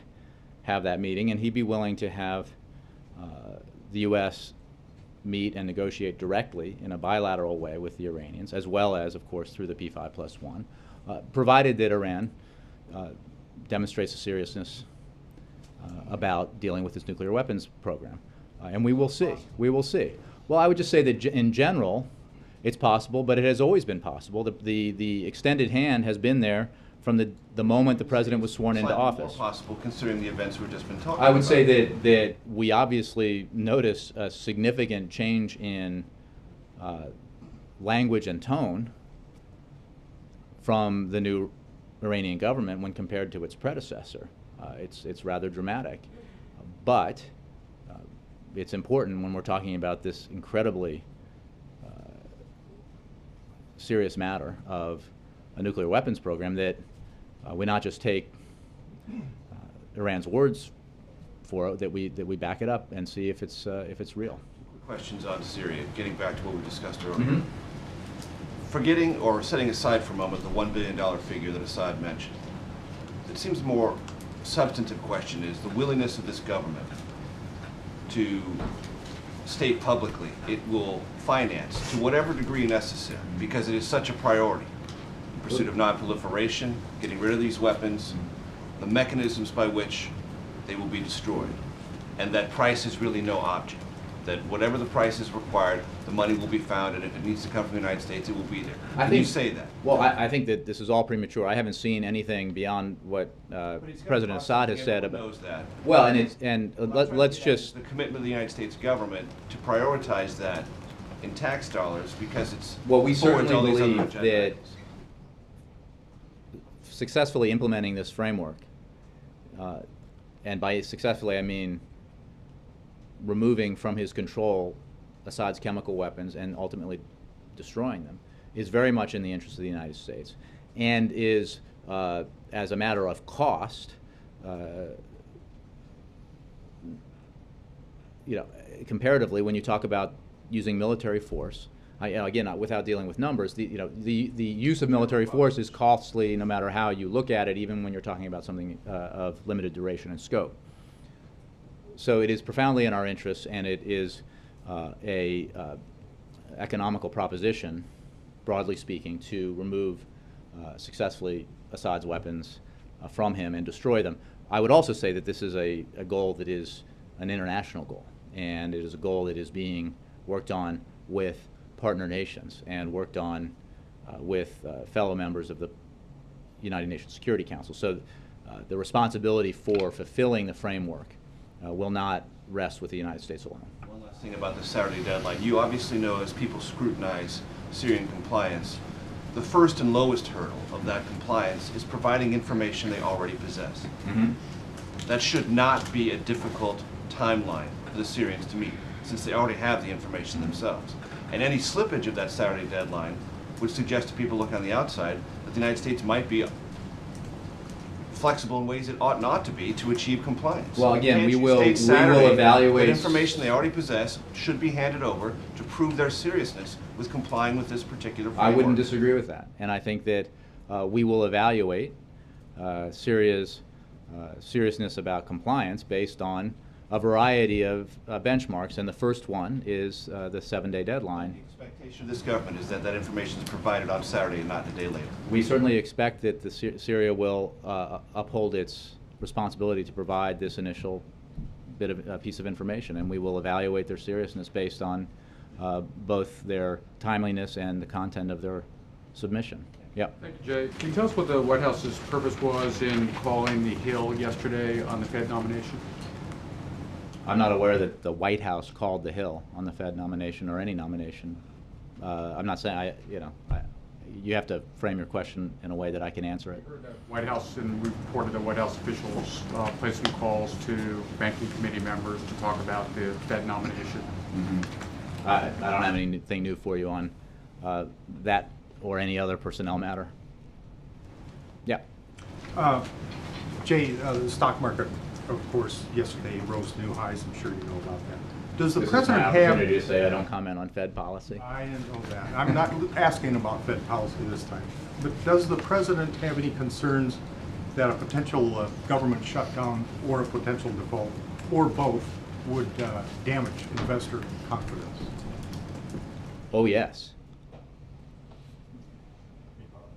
have that meeting, and he'd be willing to have the U.S. meet and negotiate directly in a bilateral way with the Iranians, as well as, of course, through the P5+1, provided that Iran demonstrates a seriousness about dealing with this nuclear weapons program. And we will see. We will see. Well, I would just say that in general, it's possible, but it has always been possible. The extended hand has been there from the moment the president was sworn into Slightly office. more possible considering the events we've just been talking about. I would say that we obviously notice a significant change in language and tone from the new Iranian government when compared to its predecessor. It's rather dramatic, but it's important when we're talking about this incredibly serious matter of a nuclear weapons program that we not just take Iran's words for it, that we back it up and see if it's real. Questions on Syria, getting back to what we discussed earlier. Forgetting or setting aside for a moment the $1 billion figure that Assad mentioned, it seems a more substantive question is the willingness of this government to state publicly it will finance to whatever degree necessary, because it is such a priority, the pursuit of non-proliferation, getting rid of these weapons, the mechanisms by which they will be destroyed, and that price is really no object. That whatever the price is required, the money will be found, and if it needs to come from the United States, it will be there. Can you say that? Well, I think that this is all premature. I haven't seen anything beyond what President Assad has said about. Knows that. Well, let's just. The commitment of the United States government to prioritize that in tax dollars because it's. Well, we forward to all certainly these other believe that agendas. successfully implementing this framework, and by successfully I mean removing from his control Assad's chemical weapons and ultimately destroying them, is very much in the interest of the United States, and is, as a matter of cost, comparatively, when you talk about using military force, again, without dealing with numbers, the use of military force is costly no matter how you look at it, even when you're talking about something of limited duration and scope. So it is profoundly in our interest, and it is a economical proposition, broadly speaking, to remove successfully Assad's weapons from him and destroy them. I would also say that this is a goal that is an international goal, and it is a goal that is being worked on with partner nations and worked on with fellow members of the United Nations Security Council. So the responsibility for fulfilling the framework will not rest with the United States alone. One last thing about the Saturday deadline. You obviously know, as people scrutinize Syrian compliance, the first and lowest hurdle of that compliance is providing information they already possess. That should not be a difficult timeline for the Syrians to meet, since they already have the information themselves. And any slippage of that Saturday deadline would suggest to people looking on the outside that the United States might be flexible in ways it ought not to be to achieve compliance. Well, again, we will Saturday, evaluate. that information they already possess should be handed over to prove their seriousness with complying with this particular framework. I wouldn't disagree with that, and I think that we will evaluate Syria's seriousness about compliance based on a variety of benchmarks, and the first one is the 7-day deadline. The expectation of this government is that that information is provided on Saturday and not a day later. We certainly expect that Syria will uphold its responsibility to provide this initial piece of information, and we will evaluate their seriousness based on both their timeliness and the content of their submission. Yep. Thank you, Jay. Can you tell us what the White House's purpose was in calling the Hill yesterday on the Fed nomination? I'm not aware that the White House called the Hill on the Fed nomination or any nomination. I'm not saying you have to frame your question in a way that I can answer it. I heard that White House, and we reported that White House officials placed some calls to banking committee members to talk about the Fed nomination. I don't have anything new for you on that or any other personnel matter. Yeah. Jay, the stock market, of course, yesterday rose new highs. I'm sure you know about that. Does the president have? Opportunity to say I don't comment on Fed policy. I know that. I'm not asking about Fed policy this time. But does the president have any concerns that a potential government shutdown or a potential default, or both, would damage investor confidence? Oh yes.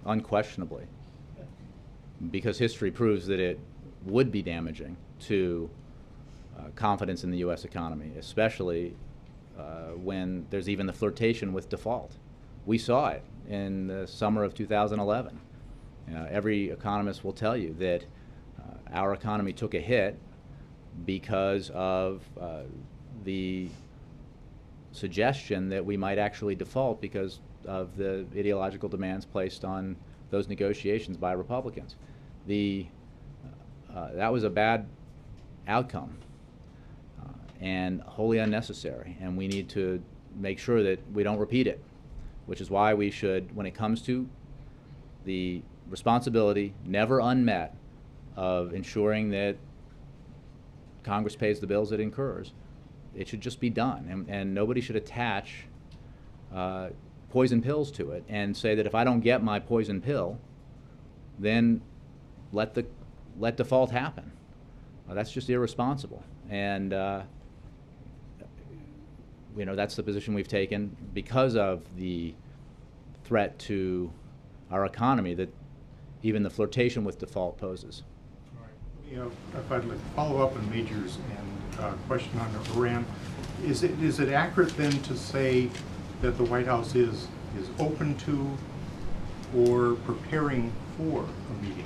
Unquestionably. Because history proves that it would be damaging to confidence in the U.S. economy, especially when there's even the flirtation with default. We saw it in the summer of 2011. Every economist will tell you that our economy took a hit because of the suggestion that we might actually default because of the ideological demands placed on those negotiations by Republicans. That was a bad outcome and wholly unnecessary, and we need to make sure that we don't repeat it, which is why we should, when it comes to the responsibility never unmet of ensuring that Congress pays the bills it incurs, it should just be done, and nobody should attach poison pills to it and say that if I don't get my poison pill, then let default happen. That's just irresponsible, and that's the position we've taken because of the threat to our economy that even the flirtation with default poses. All right. If I'd like to follow up on Major's and question on Iran, is it accurate then to say that the White House is open to or preparing for a meeting?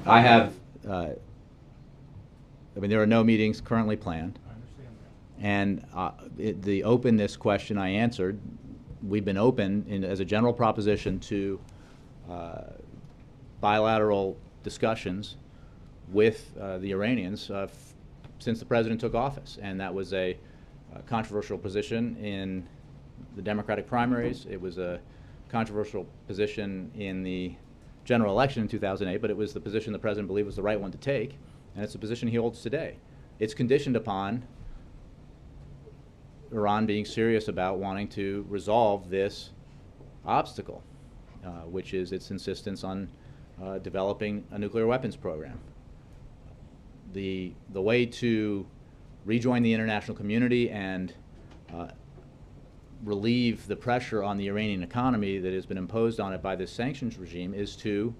I have, there are no meetings currently planned. I understand that. And the openness question I answered, we've been open as a general proposition to bilateral discussions with the Iranians since the president took office. And that was a controversial position in the Democratic primaries. It was a controversial position in the general election in 2008, but it was the position the president believed was the right one to take, and it's the position he holds today. It's conditioned upon Iran being serious about wanting to resolve this obstacle, which is its insistence on developing a nuclear weapons program. The way to rejoin the international community and relieve the pressure on the Iranian economy that has been imposed on it by this sanctions regime is to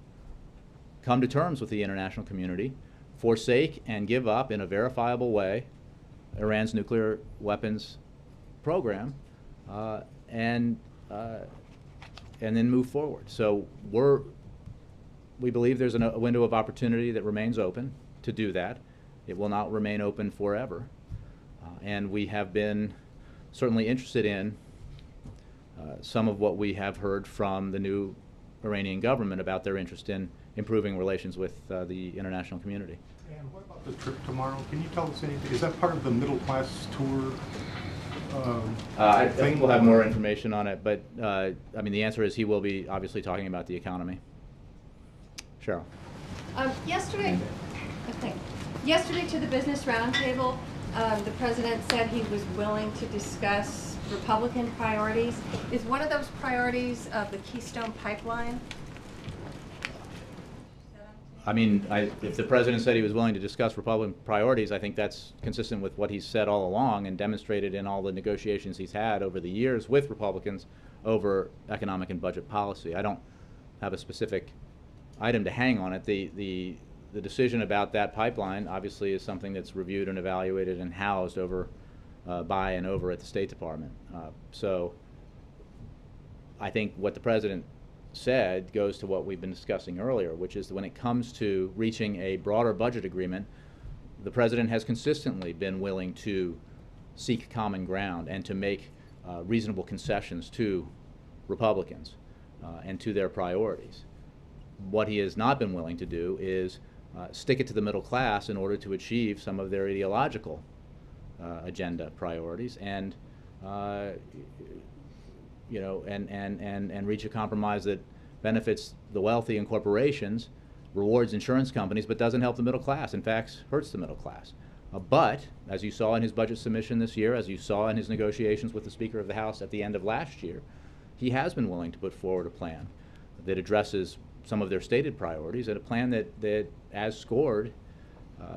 come to terms with the international community, forsake and give up in a verifiable way Iran's nuclear weapons program, and then move forward. So we believe there's a window of opportunity that remains open to do that. It will not remain open forever, and we have been certainly interested in some of what we have heard from the new Iranian government about their interest in improving relations with the international community. And what about the trip tomorrow? Can you tell us anything? Is that part of the middle class tour? I think we'll have more information on it, but the answer is he will be obviously talking about the economy. Cheryl. Yesterday to the Business Roundtable, the president said he was willing to discuss Republican priorities. Is one of those priorities of the Keystone Pipeline? If the president said he was willing to discuss Republican priorities, I think that's consistent with what he's said all along and demonstrated in all the negotiations he's had over the years with Republicans over economic and budget policy. I don't have a specific item to hang on it. The decision about that pipeline obviously is something that's reviewed and evaluated and housed over by and over at the State Department. So I think what the president said goes to what we've been discussing earlier, which is that when it comes to reaching a broader budget agreement, the president has consistently been willing to seek common ground and to make reasonable concessions to Republicans and to their priorities. What he has not been willing to do is stick it to the middle class in order to achieve some of their ideological agenda priorities and reach a compromise that benefits the wealthy and corporations, rewards insurance companies, but doesn't help the middle class. In fact, hurts the middle class. But, as you saw in his budget submission this year, as you saw in his negotiations with the Speaker of the House at the end of last year, he has been willing to put forward a plan that addresses some of their stated priorities, and a plan that as scored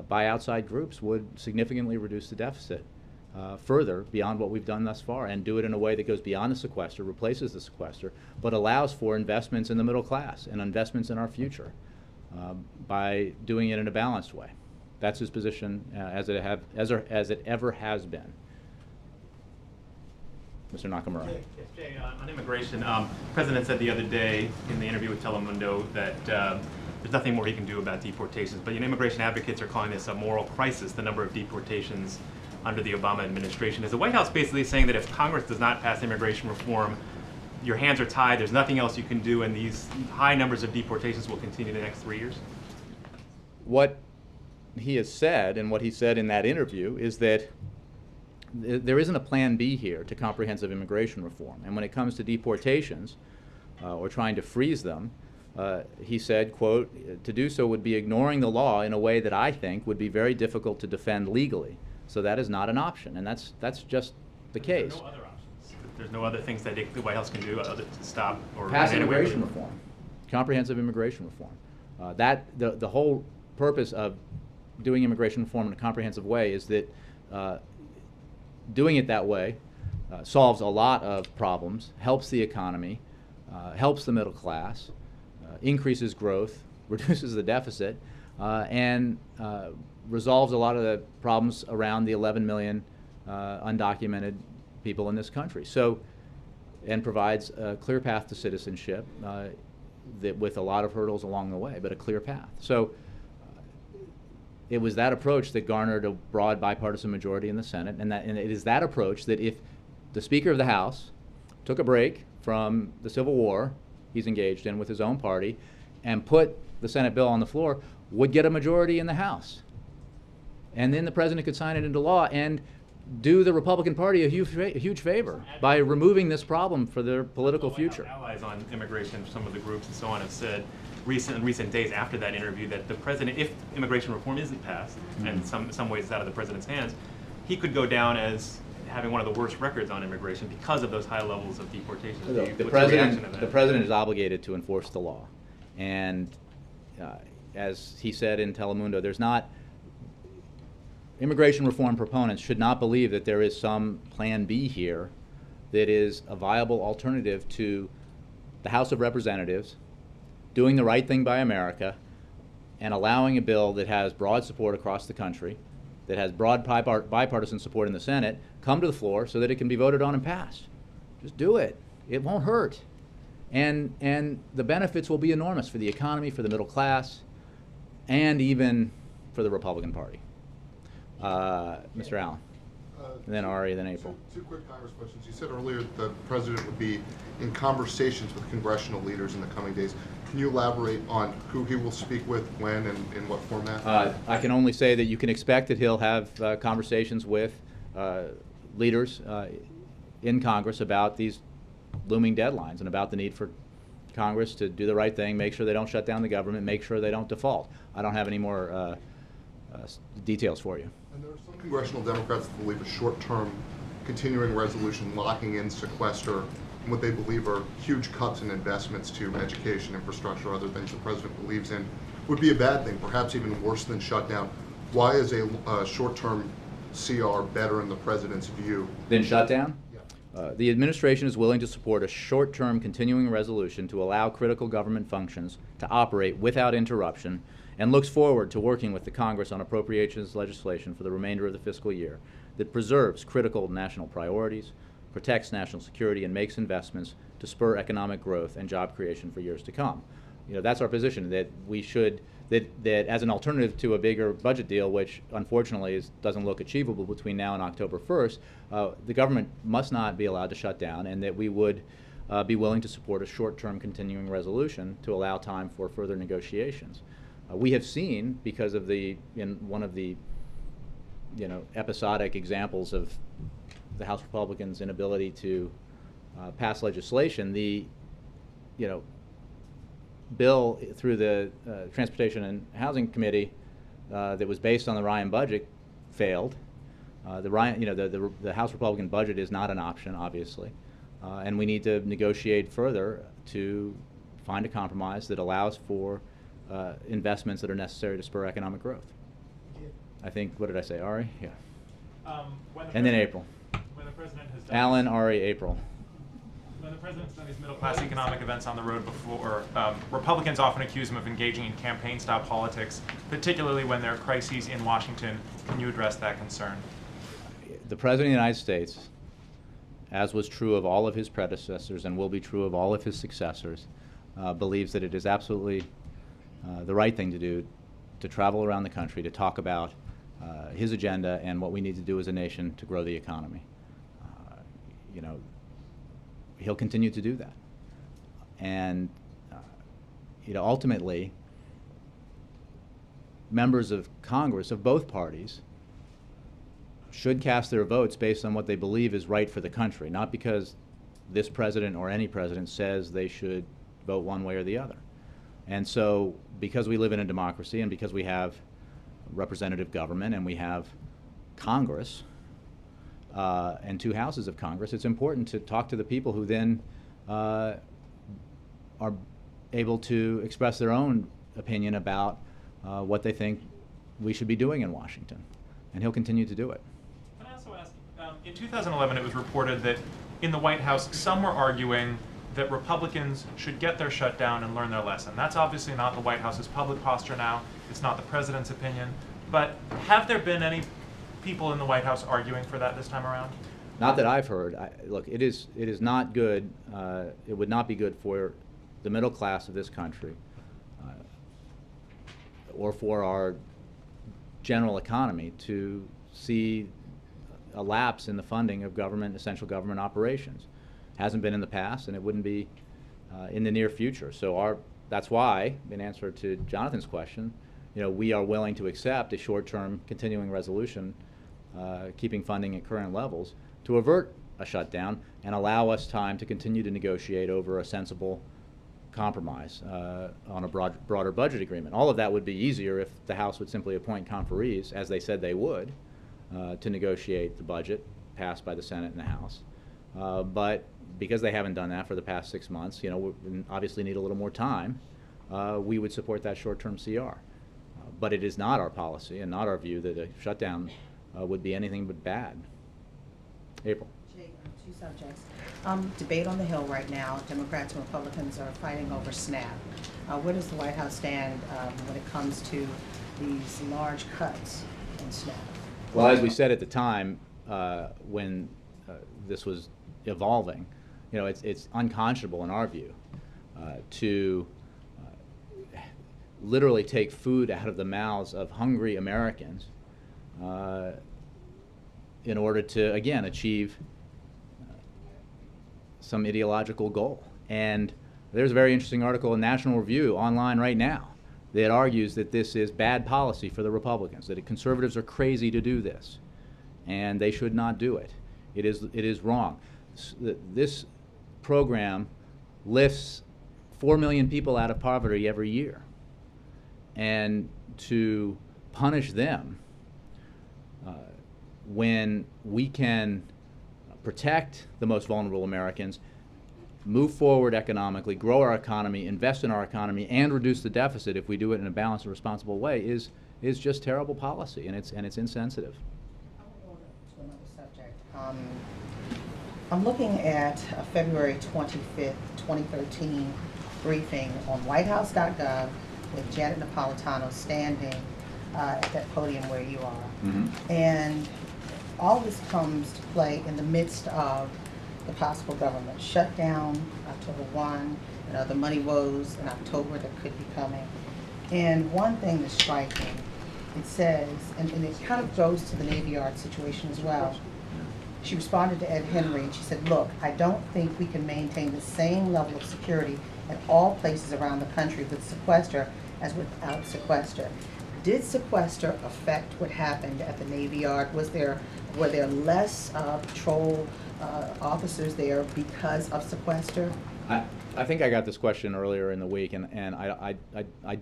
by outside groups, would significantly reduce the deficit further beyond what we've done thus far, and do it in a way that goes beyond the sequester, replaces the sequester, but allows for investments in the middle class and investments in our future by doing it in a balanced way. That's his position as it ever has been. Mr. Nakamura. Yes, Jay, on immigration, the President said the other day in the interview with Telemundo that there's nothing more he can do about deportations. But immigration advocates are calling this a moral crisis, the number of deportations under the Obama administration. Is the White House basically saying that if Congress does not pass immigration reform, your hands are tied, there's nothing else you can do, and these high numbers of deportations will continue the next 3 years? What he has said, and what he said in that interview, is that there isn't a plan B here to comprehensive immigration reform. And when it comes to deportations, or trying to freeze them, he said, quote, "To do so would be ignoring the law in a way that I think would be very difficult to defend legally. So that is not an option." And that's just the case. There are no other options. There's no other things that the White House can do other to stop or Pass in any way immigration reform, comprehensive immigration reform. The whole purpose of doing immigration reform in a comprehensive way is that doing it that way solves a lot of problems, helps the economy, helps the middle class, increases growth, reduces the deficit, and resolves a lot of the problems around the 11 million undocumented people in this country. So, and provides a clear path to citizenship that with a lot of hurdles along the way, but a clear path. So it was that approach that garnered a broad bipartisan majority in the Senate, and it is that approach that if the Speaker of the House took a break from the Civil War he's engaged in with his own party and put the Senate bill on the floor, would get a majority in the House. And then the President could sign it into law and do the Republican Party a huge favor by removing this problem for their political future. Allies on immigration, some of the groups and so on, have said in recent days after that interview that the President, if immigration reform isn't passed, and in some ways it's out of the President's hands, he could go down as having one of the worst records on immigration because of those high levels of deportation. The President is obligated to enforce the law. And as he said in Telemundo, immigration reform proponents should not believe that there is some plan B here that is a viable alternative to the House of Representatives doing the right thing by America and allowing a bill that has broad support across the country, that has broad bipartisan support in the Senate, come to the floor so that it can be voted on and passed. Just do it. It won't hurt. And the benefits will be enormous for the economy, for the middle class, and even for the Republican Party. Mr. Allen, and then Ari, then April. Two quick Congress questions. You said earlier that the President would be in conversations with congressional leaders in the coming days. Can you elaborate on who he will speak with, when, and in what format? I can only say that you can expect that he'll have conversations with leaders in Congress about these looming deadlines and about the need for Congress to do the right thing, make sure they don't shut down the government, make sure they don't default. I don't have any more details for you. And there are some congressional Democrats that believe a short-term continuing resolution locking in sequester and what they believe are huge cuts in investments to education, infrastructure, other things the President believes in would be a bad thing, perhaps even worse than shutdown. Why is a short-term CR better in the President's view? Then shutdown? Yeah. The administration is willing to support a short-term continuing resolution to allow critical government functions to operate without interruption and looks forward to working with the Congress on appropriations legislation for the remainder of the fiscal year that preserves critical national priorities, protects national security, and makes investments to spur economic growth and job creation for years to come. That's our position, that we should, that as an alternative to a bigger budget deal, which unfortunately doesn't look achievable between now and October 1st, the government must not be allowed to shut down, and that we would be willing to support a short-term continuing resolution to allow time for further negotiations. We have seen, because of one of the episodic examples of the House Republicans' inability to pass legislation, the bill through the Transportation and Housing Committee that was based on the Ryan budget failed. The House Republican budget is not an option, obviously, and we need to negotiate further to find a compromise that allows for investments that are necessary to spur economic growth. I think, what did I say, Ari? Yeah. When And then April. When the President has done Alan, Ari, April. When the president's done these middle-class economic events on the road before, Republicans often accuse him of engaging in campaign-style politics, particularly when there are crises in Washington. Can you address that concern? The President of the United States, as was true of all of his predecessors and will be true of all of his successors, believes that it is absolutely the right thing to do to travel around the country to talk about his agenda and what we need to do as a nation to grow the economy. You know, he'll continue to do that. And you know, ultimately, members of Congress of both parties should cast their votes based on what they believe is right for the country, not because this president or any president says they should vote one way or the other. And so, because we live in a democracy and because we have representative government and we have Congress and two houses of Congress, it's important to talk to the people who then are able to express their own opinion about what they think we should be doing in Washington. And he'll continue to do it. Can I also ask, in 2011 it was reported that in the White House some were arguing that Republicans should get their shutdown and learn their lesson. That's obviously not the White House's public posture now. It's not the president's opinion. But have there been any people in the White House arguing for that this time around? Not that I've heard. Look, it is not good. It would not be good for the middle class of this country or for our general economy to see a lapse in the funding of government, essential government operations. Hasn't been in the past, and it wouldn't be in the near future. So that's why, in answer to Jonathan's question, you know, we are willing to accept a short-term continuing resolution, keeping funding at current levels, to avert a shutdown and allow us time to continue to negotiate over a sensible compromise on a broader budget agreement. All of that would be easier if the House would simply appoint conferees, as they said they would, to negotiate the budget passed by the Senate and the House. But because they haven't done that for the past 6 months, you know, we obviously need a little more time. We would support that short-term CR. But it is not our policy and not our view that a shutdown would be anything but bad. April. Jay, two subjects. Debate on the Hill right now. Democrats and Republicans are fighting over SNAP. Where does the White House stand when it comes to these large cuts in SNAP? Well, as we said at the time when this was evolving, you know, it's unconscionable in our view to literally take food out of the mouths of hungry Americans in order to, again, achieve some ideological goal. And there's a very interesting article in National Review online right now that argues that this is bad policy for the Republicans, that conservatives are crazy to do this, and they should not do it. It is wrong. This program lifts 4 million people out of poverty every year. And to punish them when we can protect the most vulnerable Americans, move forward economically, grow our economy, invest in our economy, and reduce the deficit if we do it in a balanced and responsible way is just terrible policy, and it's insensitive. I want to go to another subject. I'm looking at a February 25th, 2013 briefing on whitehouse.gov with Janet Napolitano standing at that podium where you are. Mm-hmm. And all this comes to play in the midst of the possible government shutdown, October 1, and other money woes in October that could be coming. And one thing that's striking, it says, and it kind of goes to the Navy Yard situation as well. She responded to Ed Henry and she said, look, I don't think we can maintain the same level of security at all places around the country with sequester as without sequester. Did sequester affect what happened at the Navy Yard? Were there less patrol officers there because of sequester? I think I got this question earlier in the week, and I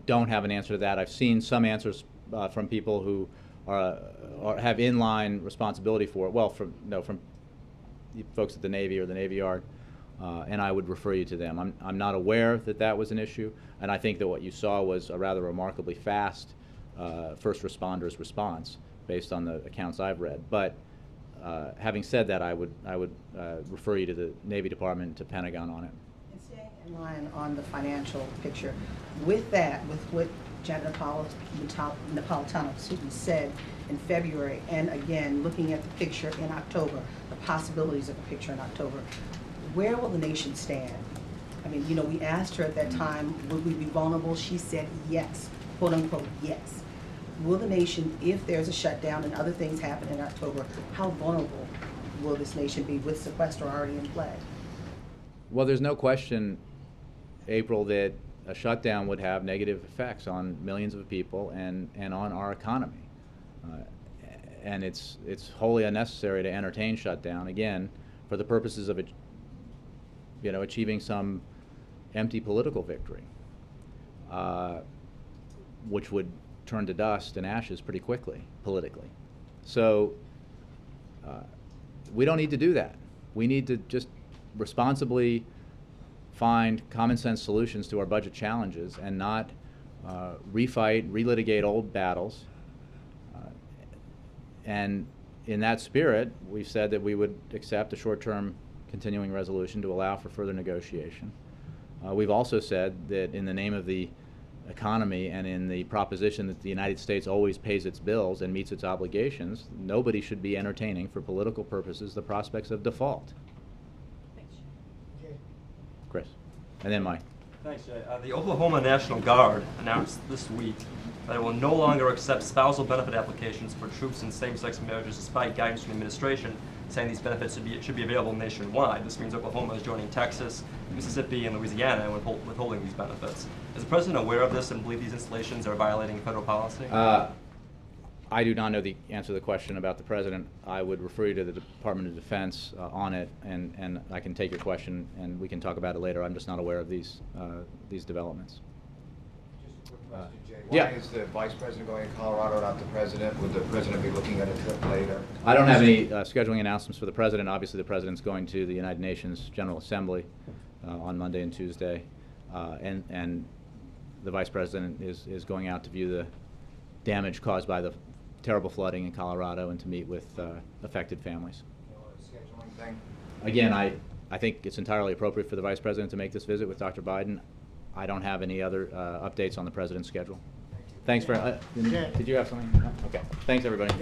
don't have an answer to that. I've seen some answers from people who have inline responsibility for it. Well, from folks at the Navy or the Navy Yard, and I would refer you to them. I'm not aware that that was an issue, and I think that what you saw was a rather remarkably fast first responders response based on the accounts I've read. But Having said that, I would refer you to the Navy Department, to Pentagon on it. And staying in line on the financial picture, with that, with what Janet Napolitano said in February, and again, looking at the picture in October, the possibilities of a picture in October, where will the nation stand? I mean, you know, we asked her at that time, would we be vulnerable? She said yes, quote unquote, yes. Will the nation, if there's a shutdown and other things happen in October, how vulnerable will this nation be with sequester already in play? Well, there's no question, April, that a shutdown would have negative effects on millions of people and on our economy. And it's wholly unnecessary to entertain shutdown, again, for the purposes of achieving some empty political victory, which would turn to dust and ashes pretty quickly, politically. So we don't need to do that. We need to just responsibly find common sense solutions to our budget challenges and not relitigate old battles. And in that spirit, we've said that we would accept a short-term continuing resolution to allow for further negotiation. We've also said that in the name of the economy and in the proposition that the United States always pays its bills and meets its obligations, nobody should be entertaining for political purposes the prospects of default. Chris. And then Mike. Thanks, Jay. The Oklahoma National Guard announced this week that it will no longer accept spousal benefit applications for troops in same-sex marriages, despite guidance from the administration saying these benefits should be available nationwide. This means Oklahoma is joining Texas, Mississippi, and Louisiana in withholding these benefits. Is the President aware of this and believe these installations are violating federal policy? I do not know the answer to the question about the President. I would refer you to the Department of Defense on it, and I can take your question and we can talk about it later. I'm just not aware of these developments. Just a quick question, Jay. Why is the Vice President going to Colorado, not the President? Would the President be looking at a trip later? I don't have any scheduling announcements for the President. Obviously, the President's going to the United Nations General Assembly on Monday and Tuesday, and the Vice President is going out to view the damage caused by the terrible flooding in Colorado and to meet with affected families. Scheduling thing? Again, I think it's entirely appropriate for the Vice President to make this visit with Dr. Biden. I don't have any other updates on the President's schedule. Thanks for, did you have something? No? Okay. Thanks, everybody.